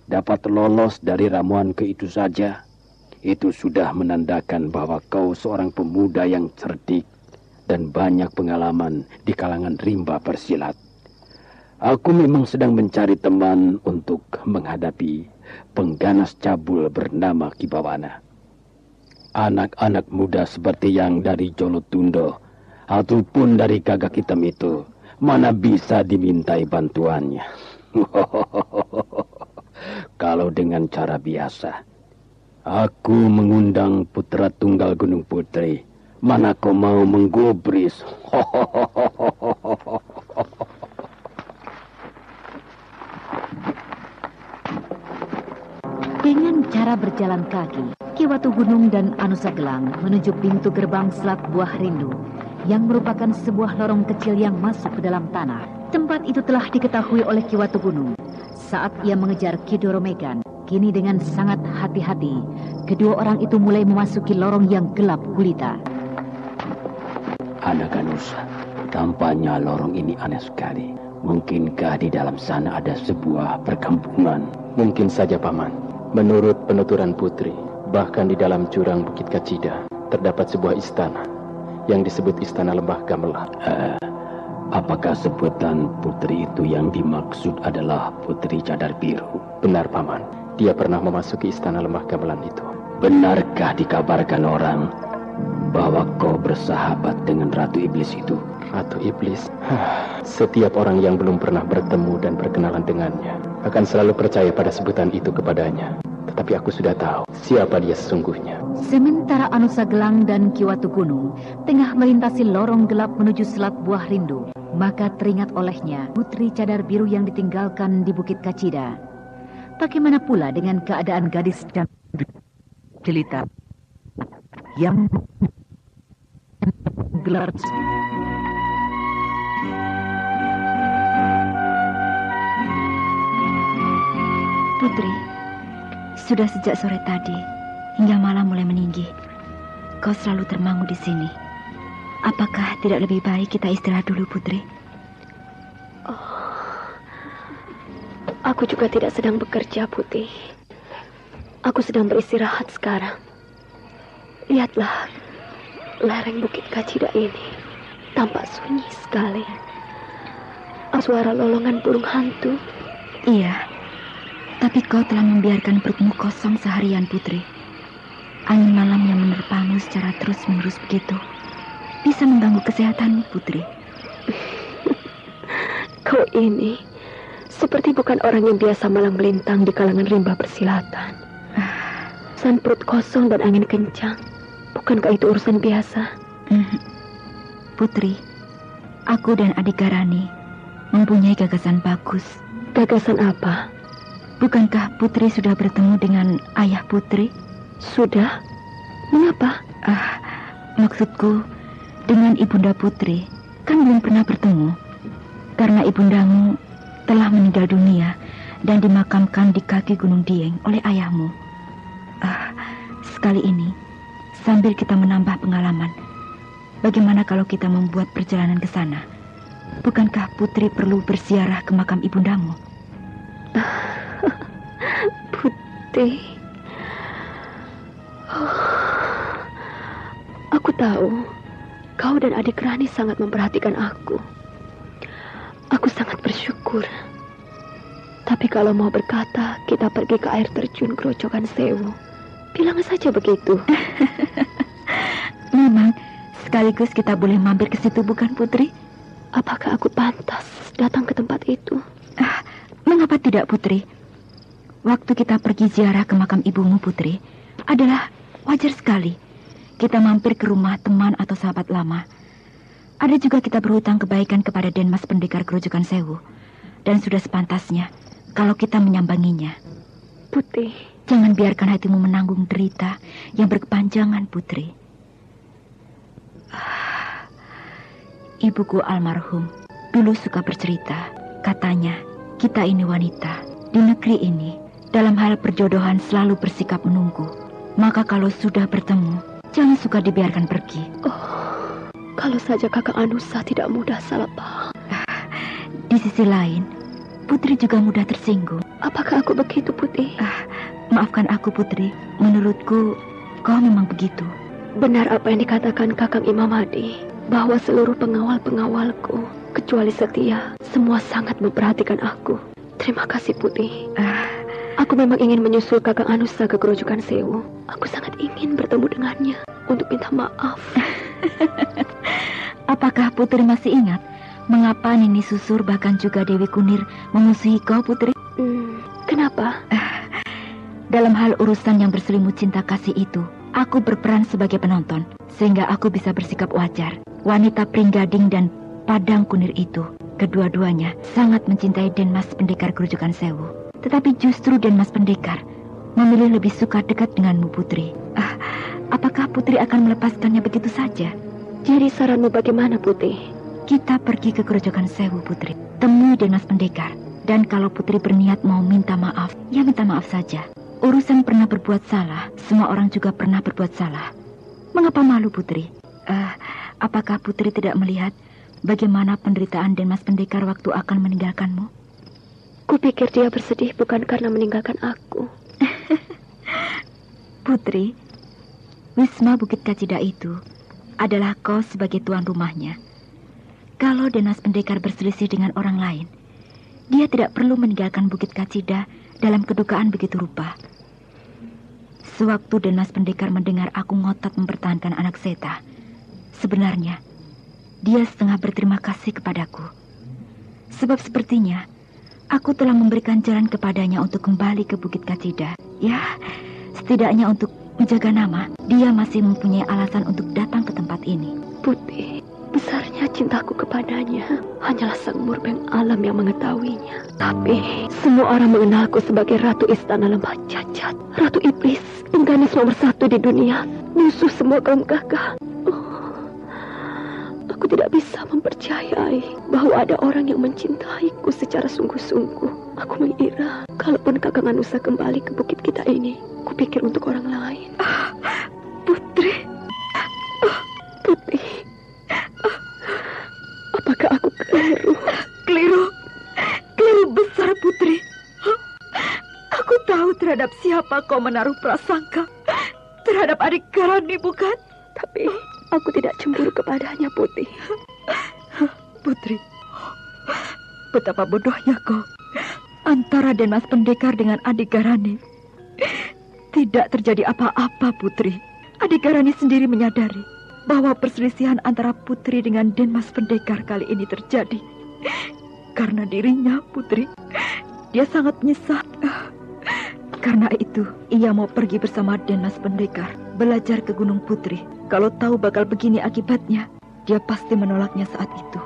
Speaker 3: dapat lolos dari ramuan ke itu saja, itu sudah menandakan bahwa kau seorang pemuda yang cerdik dan banyak pengalaman di kalangan rimba persilat. Aku memang sedang mencari teman untuk menghadapi pengganas cabul bernama Kibawana. Anak-anak muda seperti yang dari Jolotundo ataupun dari Gagak Hitam itu mana bisa dimintai bantuannya. Kalau dengan cara biasa, aku mengundang putra tunggal Gunung Putri, mana kau mau menggubris?
Speaker 1: Dengan cara berjalan kaki, Ki Watu Gunung dan Anusa Gelang menuju pintu gerbang Selat Buah Rindu yang merupakan sebuah lorong kecil yang masuk ke dalam tanah. Tempat itu telah diketahui oleh Ki Watu Gunung saat ia mengejar Ki Doro Megan. Kini dengan sangat hati-hati, kedua orang itu mulai memasuki lorong yang gelap gulita.
Speaker 3: Anak Anusa, tampaknya lorong ini aneh sekali. Mungkinkah di dalam sana ada sebuah perkampungan?
Speaker 2: Mungkin saja, Paman. Menurut penuturan Putri, bahkan di dalam jurang Bukit Kacida terdapat sebuah istana yang disebut Istana Lembah Gamelan.
Speaker 3: Apakah sebutan Putri itu yang dimaksud adalah Putri Cadar Biru?
Speaker 2: Benar, Paman. Dia pernah memasuki Istana Lembah Gamelan itu.
Speaker 3: Benarkah dikabarkan orang bahwa kau bersahabat dengan Ratu Iblis itu?
Speaker 2: Ratu Iblis? Setiap orang yang belum pernah bertemu dan berkenalan dengannya akan selalu percaya pada sebutan itu kepadanya. Tetapi aku sudah tahu siapa dia sesungguhnya.
Speaker 1: Sementara Anusa Gelang dan Ki Watu Gunung tengah melintasi lorong gelap menuju Selat Buah Rindu, maka teringat olehnya Putri Cadar Biru yang ditinggalkan di Bukit Kacida. Bagaimana pula dengan keadaan gadis dan jelita yang gelar.
Speaker 7: Putri, sudah sejak sore tadi hingga malam mulai meninggi. Kau selalu termangu di sini. Apakah tidak lebih baik kita istirahat dulu, Putri?
Speaker 8: Aku juga tidak sedang bekerja, Putih. Aku sedang beristirahat sekarang. Lihatlah, lereng Bukit Kacida ini tampak sunyi sekali. Suara lolongan burung hantu.
Speaker 7: Iya, tapi kau telah membiarkan perutmu kosong seharian, Putri. Angin malam yang menerpamu secara terus-menerus begitu bisa mengganggu kesehatanmu, Putri.
Speaker 8: Kau ini seperti bukan orang yang biasa malang melintang di kalangan rimba persilatan. San perut kosong dan angin kencang, bukankah itu urusan biasa?
Speaker 7: Putri, aku dan adik Garani mempunyai gagasan bagus.
Speaker 8: Gagasan apa?
Speaker 7: Bukankah Putri sudah bertemu dengan ayah Putri?
Speaker 8: Sudah? Mengapa?
Speaker 7: Maksudku, dengan ibunda Putri kan belum pernah bertemu. Karena ibundamu telah meninggal dunia dan dimakamkan di kaki Gunung Dieng oleh ayahmu. Sekali ini, sambil kita menambah pengalaman, bagaimana kalau kita membuat perjalanan ke sana? Bukankah Putri perlu berziarah ke makam ibundamu?
Speaker 8: Putri, aku tahu kau dan adik Rani sangat memperhatikan aku. Aku sangat bersyukur. Tapi kalau mau berkata, kita pergi ke air terjun Grojogan Sewu. Bilang saja begitu.
Speaker 7: Memang, sekaligus kita boleh mampir ke situ, bukan Putri?
Speaker 8: Apakah aku pantas datang ke tempat itu?
Speaker 7: Mengapa tidak, Putri? Waktu kita pergi ziarah ke makam ibumu, Putri, adalah wajar sekali. Kita mampir ke rumah teman atau sahabat lama. Ada juga kita berhutang kebaikan kepada Denmas Pendekar Grojogan Sewu. Dan sudah sepantasnya kalau kita menyambanginya.
Speaker 8: Putri,
Speaker 7: jangan biarkan hatimu menanggung derita yang berkepanjangan, Putri. Ibuku almarhum dulu suka bercerita. Katanya, kita ini wanita di negeri ini dalam hal perjodohan selalu bersikap menunggu. Maka kalau sudah bertemu, jangan suka dibiarkan pergi.
Speaker 8: Kalau saja Kakang Anusa tidak mudah salah paham.
Speaker 7: Di sisi lain, Putri juga mudah tersinggung.
Speaker 8: Apakah aku begitu, Putri?
Speaker 7: Maafkan aku, Putri. Menurutku, kau memang begitu.
Speaker 8: Benar apa yang dikatakan Kakang Imamadi, bahwa seluruh pengawal-pengawalku, kecuali Setia, semua sangat memperhatikan aku. Terima kasih, Putri. Aku memang ingin menyusul Kakang Anusa ke Grojogan Sewu. Aku sangat ingin bertemu dengannya untuk minta maaf.
Speaker 7: Apakah Putri masih ingat mengapa Nini Susur bahkan juga Dewi Kunir memusuhi kau, Putri?
Speaker 8: Kenapa?
Speaker 7: Dalam hal urusan yang berselimut cinta kasih itu, aku berperan sebagai penonton, sehingga aku bisa bersikap wajar. Wanita Pringgading dan Padang Kunir itu, kedua-duanya sangat mencintai Denmas Pendekar Grojogan Sewu. Tetapi justru Denmas Pendekar memilih lebih suka dekat denganmu, Putri. Apakah Putri akan melepaskannya begitu saja?
Speaker 8: Jadi saranmu bagaimana, Putri?
Speaker 7: Kita pergi ke Grojogan Sewu, Putri. Temui Denmas Pendekar. Dan kalau Putri berniat mau minta maaf, ya minta maaf saja. Urusan pernah berbuat salah, semua orang juga pernah berbuat salah. Mengapa malu, Putri? Apakah Putri tidak melihat bagaimana penderitaan Denmas Pendekar waktu akan meninggalkanmu?
Speaker 8: Kupikir dia bersedih bukan karena meninggalkan aku.
Speaker 7: Putri, Wisma Bukit Kacida itu adalah kau sebagai tuan rumahnya. Kalau Denmas Pendekar berselisih dengan orang lain, dia tidak perlu meninggalkan Bukit Kacida dalam kedukaan begitu rupa. Sewaktu Denmas Pendekar mendengar aku ngotot mempertahankan anak Seta, sebenarnya dia setengah berterima kasih kepadaku. Sebab sepertinya aku telah memberikan jalan kepadanya untuk kembali ke Bukit Kacida. Ya, setidaknya untuk menjaga nama, dia masih mempunyai alasan untuk datang ke tempat ini.
Speaker 8: Putri, besarnya cintaku kepadanya hanyalah Sang Murbeng Alam yang mengetahuinya. Tapi semua orang mengenalku sebagai Ratu Istana Lembah Cacat, Ratu Iblis, pengganis nomor 1 di dunia, musuh semua kaum gagah. Aku tidak bisa mempercayai bahwa ada orang yang mencintaiku secara sungguh-sungguh. Aku mengira kalaupun Kakang Anusa kembali ke bukit kita ini, kupikir untuk orang lain.
Speaker 7: Putri.
Speaker 8: Putri. Apakah aku keliru?
Speaker 7: Keliru besar, Putri. Aku tahu terhadap siapa kau menaruh prasangka. Terhadap adik Garani, bukan?
Speaker 8: Tapi aku tidak cemburu kepadanya, Putri.
Speaker 7: Putri, betapa bodohnya kau. Antara Denmas Pendekar dengan adik Garani tidak terjadi apa-apa, Putri. Adik Garani sendiri menyadari bahwa perselisihan antara Putri dengan Denmas Pendekar kali ini terjadi karena dirinya, Putri. Dia sangat menyesal. Karena itu, ia mau pergi bersama Denmas Pendekar belajar ke Gunung Putri. Kalau tahu bakal begini akibatnya, dia pasti menolaknya saat itu.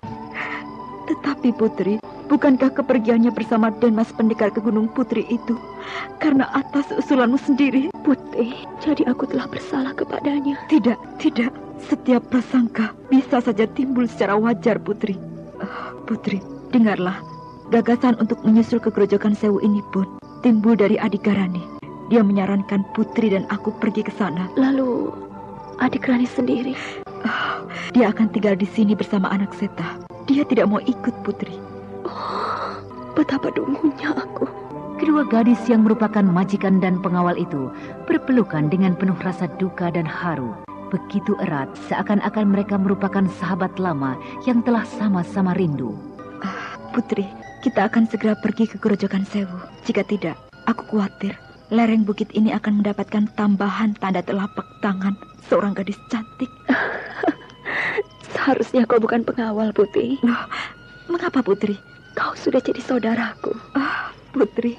Speaker 7: Tetapi Putri, bukankah kepergiannya bersama Denmas Pendekar ke Gunung Putri itu karena atas usulanmu sendiri?
Speaker 8: Putri, jadi aku telah bersalah kepadanya.
Speaker 7: Tidak. Setiap prasangka bisa saja timbul secara wajar, Putri. Putri, dengarlah. Gagasan untuk menyusul ke Grojogan Sewu ini pun timbul dari adik Garani. Dia menyarankan Putri dan aku pergi ke sana.
Speaker 8: Lalu adik Rani sendiri?
Speaker 7: dia akan tinggal di sini bersama anak Seta. Dia tidak mau ikut, Putri.
Speaker 8: Oh, betapa dungunya aku.
Speaker 1: Kedua gadis yang merupakan majikan dan pengawal itu berpelukan dengan penuh rasa duka dan haru. Begitu erat, seakan-akan mereka merupakan sahabat lama yang telah sama-sama rindu.
Speaker 7: Putri, kita akan segera pergi ke Grojogan Sewu. Jika tidak, aku khawatir lereng bukit ini akan mendapatkan tambahan tanda telapak tangan seorang gadis cantik.
Speaker 8: Seharusnya kau bukan pengawal, Putri.
Speaker 7: Loh, mengapa, Putri?
Speaker 8: Kau sudah jadi saudaraku.
Speaker 7: Putri.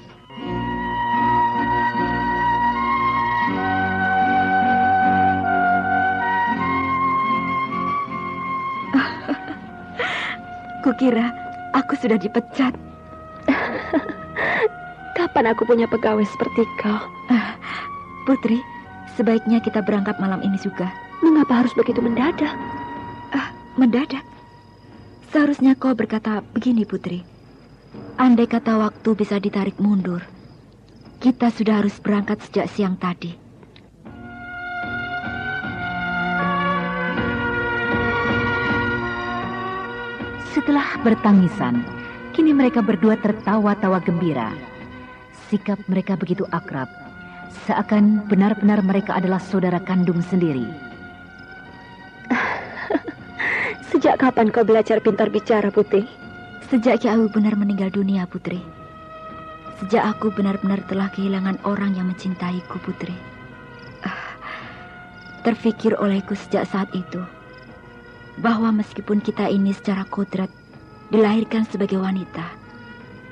Speaker 7: Kukira aku sudah dipecat.
Speaker 8: Kapan aku punya pegawai seperti kau?
Speaker 7: Putri, sebaiknya kita berangkat malam ini juga.
Speaker 8: Mengapa harus begitu mendadak?
Speaker 7: Mendadak? Seharusnya kau berkata begini, Putri. Andai kata waktu bisa ditarik mundur, kita sudah harus berangkat sejak siang tadi.
Speaker 1: Setelah bertangisan, kini mereka berdua tertawa-tawa gembira. Sikap mereka begitu akrab, seakan benar-benar mereka adalah saudara kandung sendiri.
Speaker 8: Sejak kapan kau belajar pintar bicara, Putri?
Speaker 7: Sejak Ki Awu benar meninggal dunia, Putri. Sejak aku benar-benar telah kehilangan orang yang mencintaiku, Putri. Terfikir olehku sejak saat itu bahwa meskipun kita ini secara kodrat dilahirkan sebagai wanita,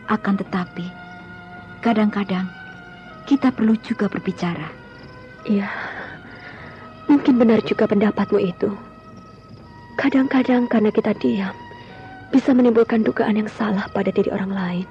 Speaker 7: akan tetapi kadang-kadang kita perlu juga berbicara.
Speaker 8: Iya, mungkin benar juga pendapatmu itu. Kadang-kadang karena kita diam, bisa menimbulkan dugaan yang salah pada diri orang lain.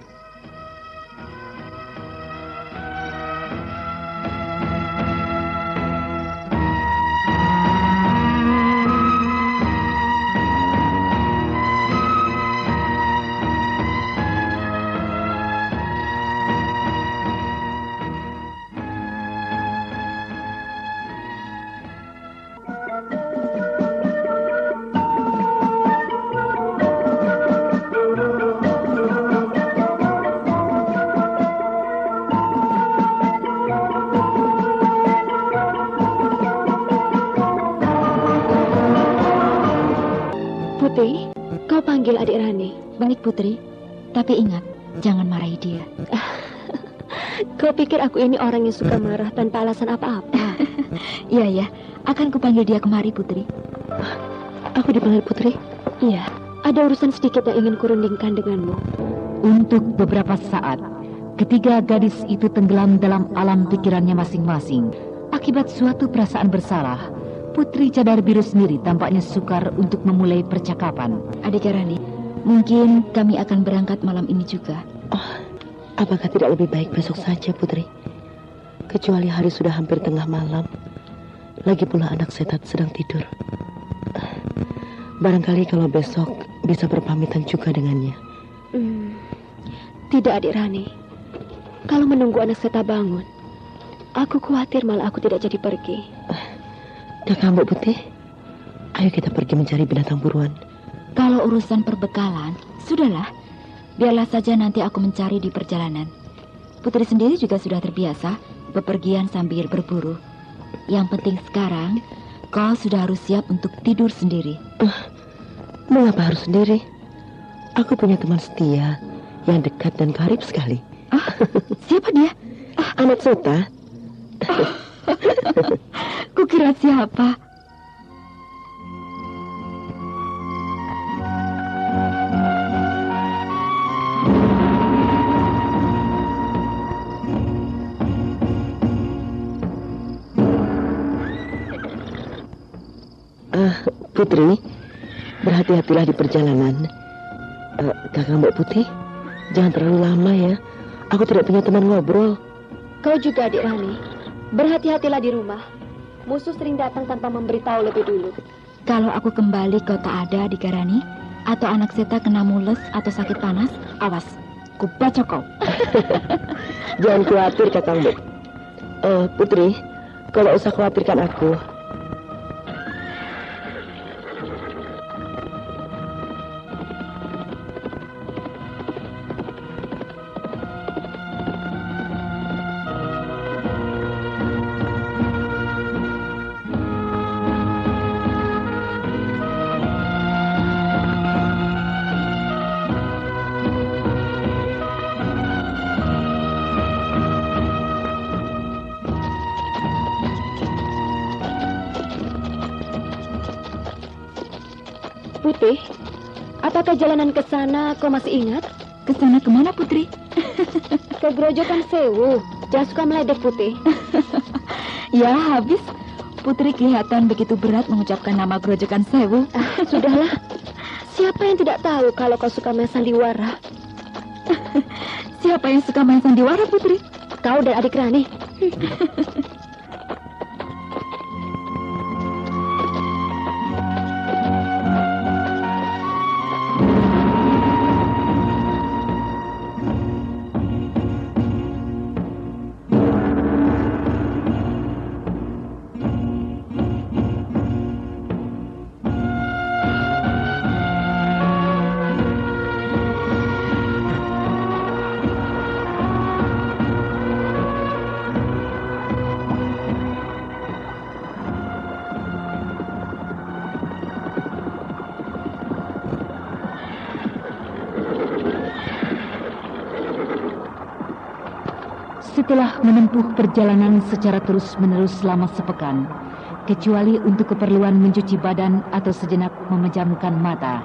Speaker 8: Putri, kau panggil adik Rani.
Speaker 7: Baik, Putri. Tapi ingat, jangan marahi dia.
Speaker 8: Kau pikir aku ini orang yang suka marah tanpa alasan apa-apa?
Speaker 7: Iya, akan kupanggil dia kemari, Putri.
Speaker 8: Aku dipanggil Putri? Iya, ada urusan sedikit yang ingin kurundingkan denganmu.
Speaker 1: Untuk beberapa saat, ketiga gadis itu tenggelam dalam alam pikirannya masing-masing. Akibat suatu perasaan bersalah, Putri Cadar Biru sendiri tampaknya sukar untuk memulai percakapan.
Speaker 7: Adik Rani, mungkin kami akan berangkat malam ini juga.
Speaker 9: Apakah tidak lebih baik besok saja, Putri? Kecuali hari sudah hampir tengah malam. Lagi pula anak Setat sedang tidur. Barangkali kalau besok bisa berpamitan juga dengannya.
Speaker 8: Tidak, adik Rani. Kalau menunggu anak Setat bangun, aku khawatir malah aku tidak jadi pergi.
Speaker 9: Kakak Mbak Putih, ayo kita pergi mencari binatang buruan.
Speaker 7: Kalau urusan perbekalan, sudahlah. Biarlah saja nanti aku mencari di perjalanan. Putri sendiri juga sudah terbiasa bepergian sambil berburu. Yang penting sekarang, kau sudah harus siap untuk tidur sendiri.
Speaker 9: Mengapa harus sendiri? Aku punya teman setia yang dekat dan karib sekali.
Speaker 7: Siapa dia?
Speaker 9: Anak Seta.
Speaker 7: Kukira siapa?
Speaker 9: Putri, berhati-hatilah di perjalanan. Kakak Mbak Putih, jangan terlalu lama ya. Aku tidak punya teman ngobrol.
Speaker 8: Kau juga, adik Rani. Berhati-hatilah di rumah. Musuh sering datang tanpa memberitahu lebih dulu.
Speaker 7: Kalau aku kembali kau tak ada di Garani, atau anak Seta kena mules atau sakit panas, awas, ku bacok kau.
Speaker 9: Jangan khawatir, Kakak Mbak. Putri, kau tak usah khawatirkan aku.
Speaker 8: Putih, apakah jalanan ke sana kau masih ingat?
Speaker 7: Ke sana kemana, Putri?
Speaker 8: Ke Grojogan Sewu. Jangan suka meledek, Putih.
Speaker 7: Ya, habis. Putri kelihatan begitu berat mengucapkan nama Grojogan Sewu.
Speaker 8: Sudahlah. Siapa yang tidak tahu kalau kau suka main sandiwara?
Speaker 7: Siapa yang suka main sandiwara, Putri?
Speaker 8: Kau dan adik Rani.
Speaker 1: Setelah menempuh perjalanan secara terus-menerus selama sepekan, kecuali untuk keperluan mencuci badan atau sejenak memejamkan mata,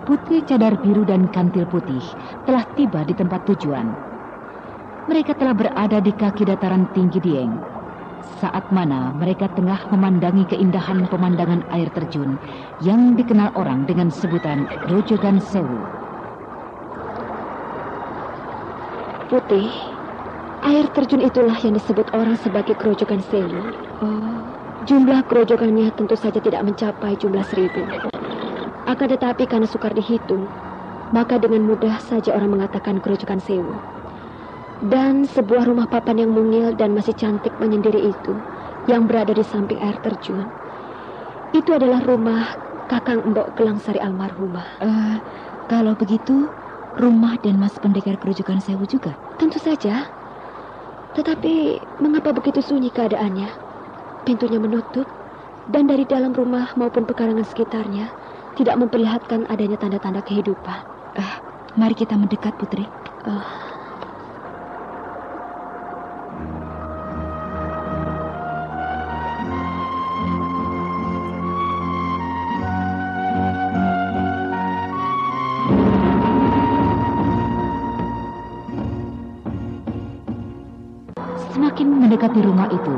Speaker 1: Putri Cadar Biru dan Kantil Putih telah tiba di tempat tujuan. Mereka telah berada di kaki dataran tinggi Dieng, saat mana mereka tengah memandangi keindahan pemandangan air terjun yang dikenal orang dengan sebutan Grojogan Sewu.
Speaker 8: Putih, air terjun itulah yang disebut orang sebagai Grojogan Sewu. Jumlah grojogannya tentu saja tidak mencapai jumlah 1000. Akan tetapi karena sukar dihitung, maka dengan mudah saja orang mengatakan Grojogan Sewu. Dan sebuah rumah papan yang mungil dan masih cantik menyendiri itu, yang berada di samping air terjun, itu adalah rumah Kakang Mbok Gelangsari almarhumah.
Speaker 7: Kalau begitu, rumah dan Mas Pendekar Grojogan Sewu juga?
Speaker 8: Tentu saja. Tetapi mengapa begitu sunyi keadaannya? Pintunya menutup, dan dari dalam rumah maupun pekarangan sekitarnya tidak memperlihatkan adanya tanda-tanda kehidupan.
Speaker 7: Mari kita mendekat, Putri.
Speaker 1: Semakin mendekati rumah itu,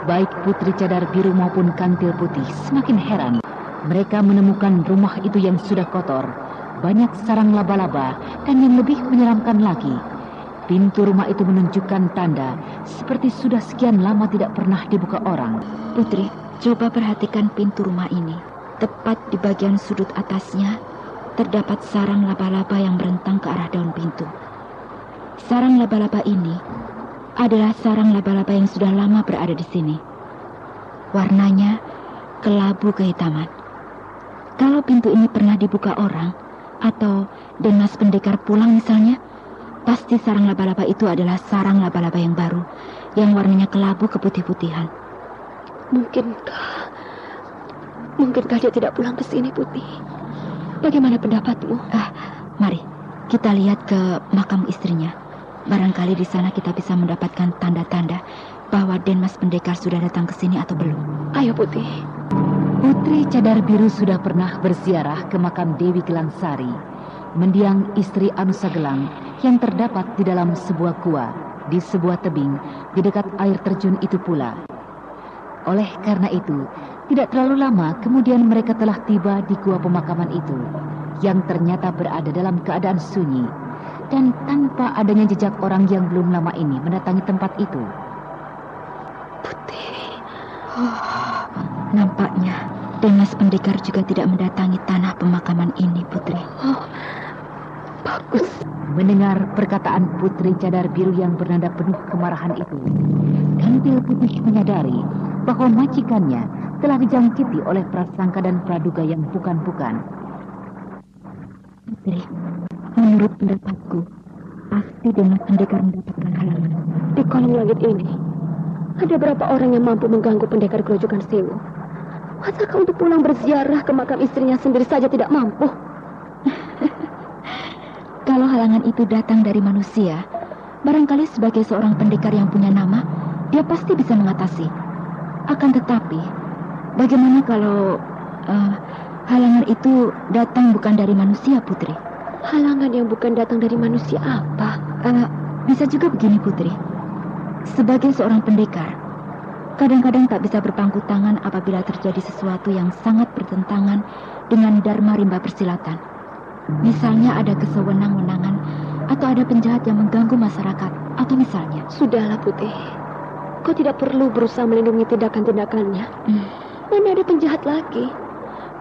Speaker 1: baik Putri Cadar Biru maupun Kantil Putih semakin heran. Mereka menemukan rumah itu yang sudah kotor, banyak sarang laba-laba, dan yang lebih menyeramkan lagi, pintu rumah itu menunjukkan tanda seperti sudah sekian lama tidak pernah dibuka orang.
Speaker 7: Putri, coba perhatikan pintu rumah ini. Tepat di bagian sudut atasnya, terdapat sarang laba-laba yang merentang ke arah daun pintu. Sarang laba-laba ini adalah sarang laba-laba yang sudah lama berada di sini. Warnanya kelabu kehitaman. Kalau pintu ini pernah dibuka orang, atau dan Mas Pendekar pulang misalnya, pasti sarang laba-laba itu adalah sarang laba-laba yang baru, yang warnanya kelabu keputih-putihan.
Speaker 8: Mungkinkah dia tidak pulang ke sini, Putih? Bagaimana pendapatmu?
Speaker 7: Mari kita lihat ke makam istrinya. Barangkali di sana kita bisa mendapatkan tanda-tanda bahwa Den Mas Pendekar sudah datang ke sini atau belum.
Speaker 8: Ayo, Putih.
Speaker 1: Putri Cadar Biru sudah pernah berziarah ke makam Dewi Gelangsari, mendiang istri Anusa Gelang yang terdapat di dalam sebuah gua, di sebuah tebing, di dekat air terjun itu pula. Oleh karena itu, tidak terlalu lama kemudian mereka telah tiba di gua pemakaman itu, yang ternyata berada dalam keadaan sunyi, dan tanpa adanya jejak orang yang belum lama ini mendatangi tempat itu.
Speaker 8: Putih.
Speaker 7: Nampaknya Den Mas Pendekar juga tidak mendatangi tanah pemakaman ini, Putri.
Speaker 8: Bagus.
Speaker 1: Mendengar perkataan Putri Cadar Biru yang bernada penuh kemarahan itu, Kantil Putih menyadari bahwa majikannya telah dijangkiti oleh prasangka dan praduga yang bukan-bukan.
Speaker 7: Putri, menurut pendapatku, pasti Den Mas Pendekar mendapatkan halangan.
Speaker 8: Di kolong langit ini, ada berapa orang yang mampu mengganggu Pendekar Grojogan Sewu? Masakah untuk pulang berziarah ke makam istrinya sendiri saja tidak mampu?
Speaker 7: Kalau halangan itu datang dari manusia, barangkali sebagai seorang pendekar yang punya nama, dia pasti bisa mengatasi. Akan tetapi, bagaimana kalau Halangan itu datang bukan dari manusia, Putri.
Speaker 8: Halangan yang bukan datang dari manusia apa?
Speaker 7: Bisa juga begini, Putri. Sebagai seorang pendekar, kadang-kadang tak bisa berpangku tangan apabila terjadi sesuatu yang sangat bertentangan dengan dharma rimba persilatan. Misalnya ada kesewenang-wenangan atau ada penjahat yang mengganggu masyarakat, atau misalnya...
Speaker 8: Sudahlah, Putih. Kau tidak perlu berusaha melindungi tindakan-tindakannya. Mana ada penjahat lagi?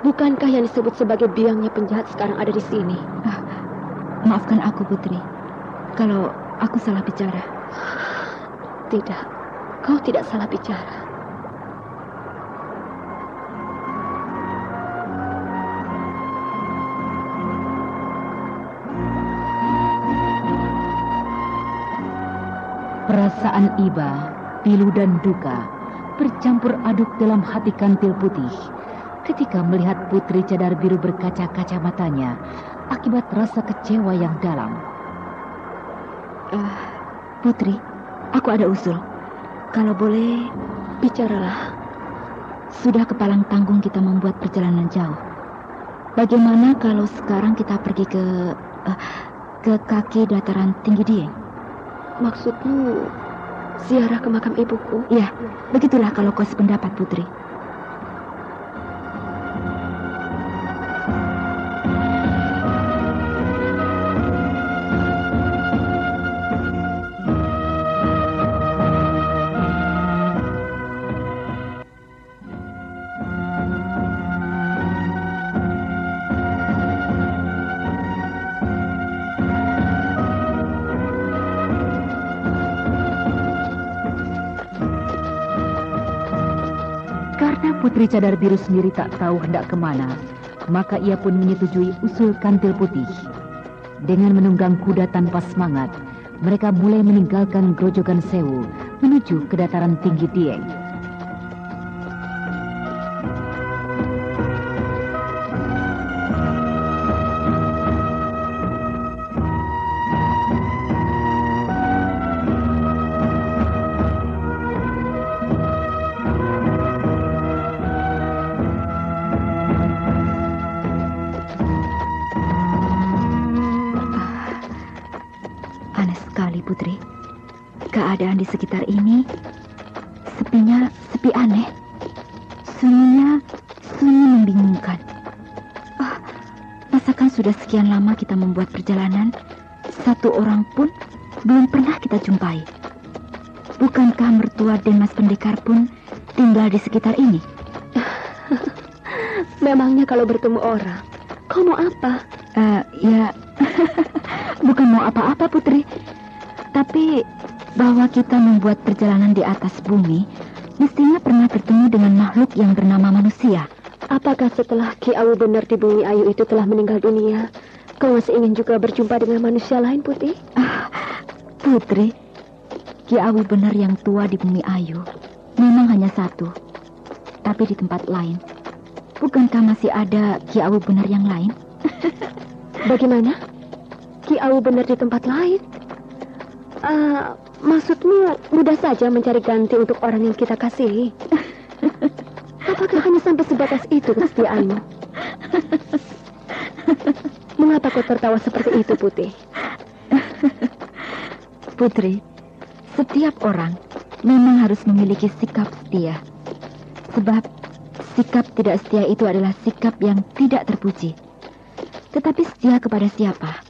Speaker 8: Bukankah yang disebut sebagai biangnya penjahat sekarang ada di sini?
Speaker 7: Maafkan aku, Putri, kalau aku salah bicara.
Speaker 8: Tidak, kau tidak salah bicara.
Speaker 1: Perasaan iba, pilu dan duka bercampur aduk dalam hati Kantil Putih ketika melihat Putri Cadar Biru berkaca-kaca matanya akibat rasa kecewa yang dalam.
Speaker 7: Putri, aku ada usul. Kalau boleh,
Speaker 8: bicaralah.
Speaker 7: Sudah kepalang tanggung kita membuat perjalanan jauh. Bagaimana kalau sekarang kita pergi ke kaki dataran tinggi Dieng?
Speaker 8: Maksudmu ziarah ke makam ibuku?
Speaker 7: Ya, begitulah kalau kau sependapat, Putri.
Speaker 1: Putri Cadar Biru sendiri tak tahu hendak kemana, maka ia pun menyetujui usul Kantil Putih. Dengan menunggang kuda tanpa semangat, mereka mulai meninggalkan Grojogan Sewu menuju ke dataran tinggi Dieng.
Speaker 7: Putri, keadaan di sekitar ini sepi aneh, sunyinya membingungkan. Masakan sudah sekian lama kita membuat perjalanan, satu orang pun belum pernah kita jumpai. Bukankah mertua dan Mas Pendekar pun tinggal di sekitar ini?
Speaker 8: Memangnya kalau bertemu orang, kau mau apa?
Speaker 7: Ya, bukan mau apa-apa, Putri. Tapi bahwa kita membuat perjalanan di atas bumi, mestinya pernah bertemu dengan makhluk yang bernama manusia.
Speaker 8: Apakah setelah Ki Awu Bener di Bumi Ayu itu telah meninggal dunia, kau masih ingin juga berjumpa dengan manusia lain, Putih?
Speaker 7: Putri, Ki Awu Bener yang tua di Bumi Ayu memang hanya satu, tapi di tempat lain. Bukankah masih ada Ki Awu Bener yang lain?
Speaker 8: Bagaimana? Ki Awu Bener di tempat lain? Maksudmu mudah saja mencari ganti untuk orang yang kita kasihi? Apakah hanya sampai sebatas itu kesetiaanmu? Mengapa kau tertawa seperti itu, Putih?
Speaker 7: Putri, setiap orang memang harus memiliki sikap setia. Sebab sikap tidak setia itu adalah sikap yang tidak terpuji. Tetapi setia kepada siapa?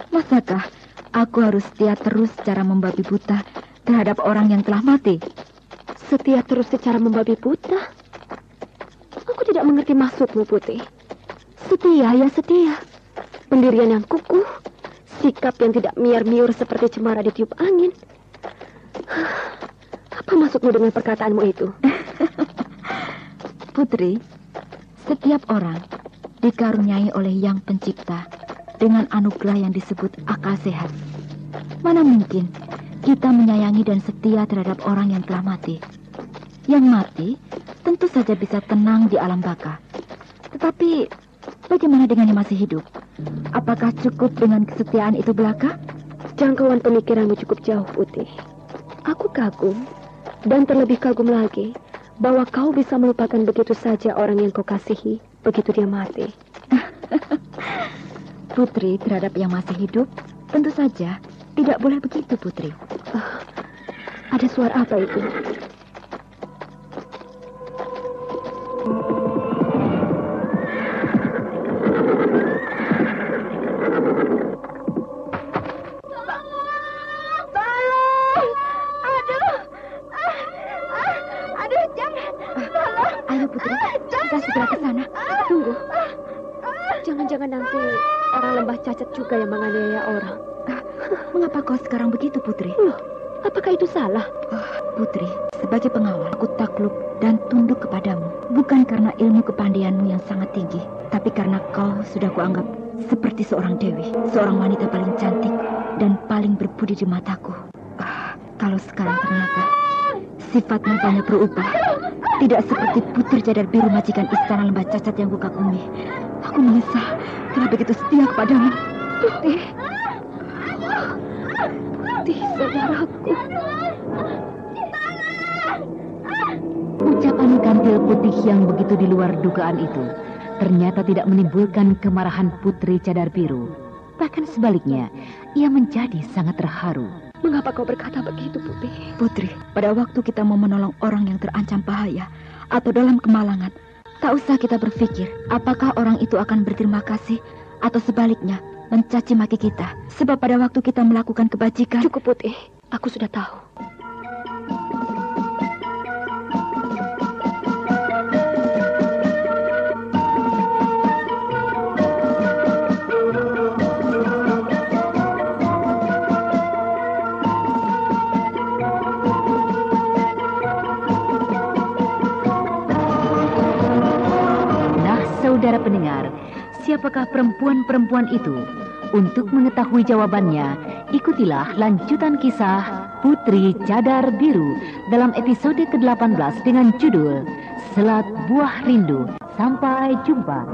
Speaker 7: Masakah aku harus setia terus secara membabi buta terhadap orang yang telah mati?
Speaker 8: Setia terus secara membabi buta? Aku tidak mengerti maksudmu, Putih. Setia ya setia. Pendirian yang kukuh. Sikap yang tidak miar-miur seperti cemara ditiup angin. Apa maksudmu dengan perkataanmu itu?
Speaker 7: Putri, setiap orang dikaruniai oleh Yang Pencipta dengan anugerah yang disebut akal sehat. Mana mungkin kita menyayangi dan setia terhadap orang yang telah mati. Yang mati tentu saja bisa tenang di alam baka. Tetapi bagaimana dengan yang masih hidup? Apakah cukup dengan kesetiaan itu belaka?
Speaker 8: Jangkauan pemikiranmu cukup jauh, Putih. Aku kagum, dan terlebih kagum lagi bahwa kau bisa melupakan begitu saja orang yang kau kasihi begitu dia mati.
Speaker 7: Putri terhadap yang masih hidup, tentu saja tidak boleh begitu, Putri.
Speaker 8: Ada suara apa itu?
Speaker 7: Ayo Putri, kita segera ke sana.
Speaker 8: Tunggu. Jangan-jangan nanti orang lembah cacat juga yang menganiaya orang.
Speaker 7: Mengapa kau sekarang begitu, Putri?
Speaker 8: Loh, apakah itu salah?
Speaker 7: Putri, sebagai pengawal, aku takluk dan tunduk kepadamu. Bukan karena ilmu kepandaianmu yang sangat tinggi, tapi karena kau sudah kuanggap seperti seorang dewi, seorang wanita paling cantik dan paling berbudi di mataku. Kalau sekarang ternyata sifatmu banyak berubah, tidak seperti putri cadar biru majikan istana lembah cacat yang kukagumi. Aku menyesal telah begitu setia kepadamu.
Speaker 8: Putih, saudaraku.
Speaker 1: Ucapan Kantil Putih yang begitu di luar dugaan itu ternyata tidak menimbulkan kemarahan Putri Cadar Biru. Bahkan sebaliknya, ia menjadi sangat terharu.
Speaker 8: Mengapa kau berkata begitu, Putih?
Speaker 7: Putri, pada waktu kita mau menolong orang yang terancam bahaya atau dalam kemalangan, tak usah kita berpikir apakah orang itu akan berterima kasih atau sebaliknya mencaci maki kita. Sebab pada waktu kita melakukan kebajikan...
Speaker 8: Cukup, Putih. Aku sudah tahu.
Speaker 1: Saudara pendengar, siapakah perempuan-perempuan itu? Untuk mengetahui jawabannya, ikutilah lanjutan kisah Putri Cadar Biru dalam episode ke-18 dengan judul Selat Buah Rindu. Sampai jumpa.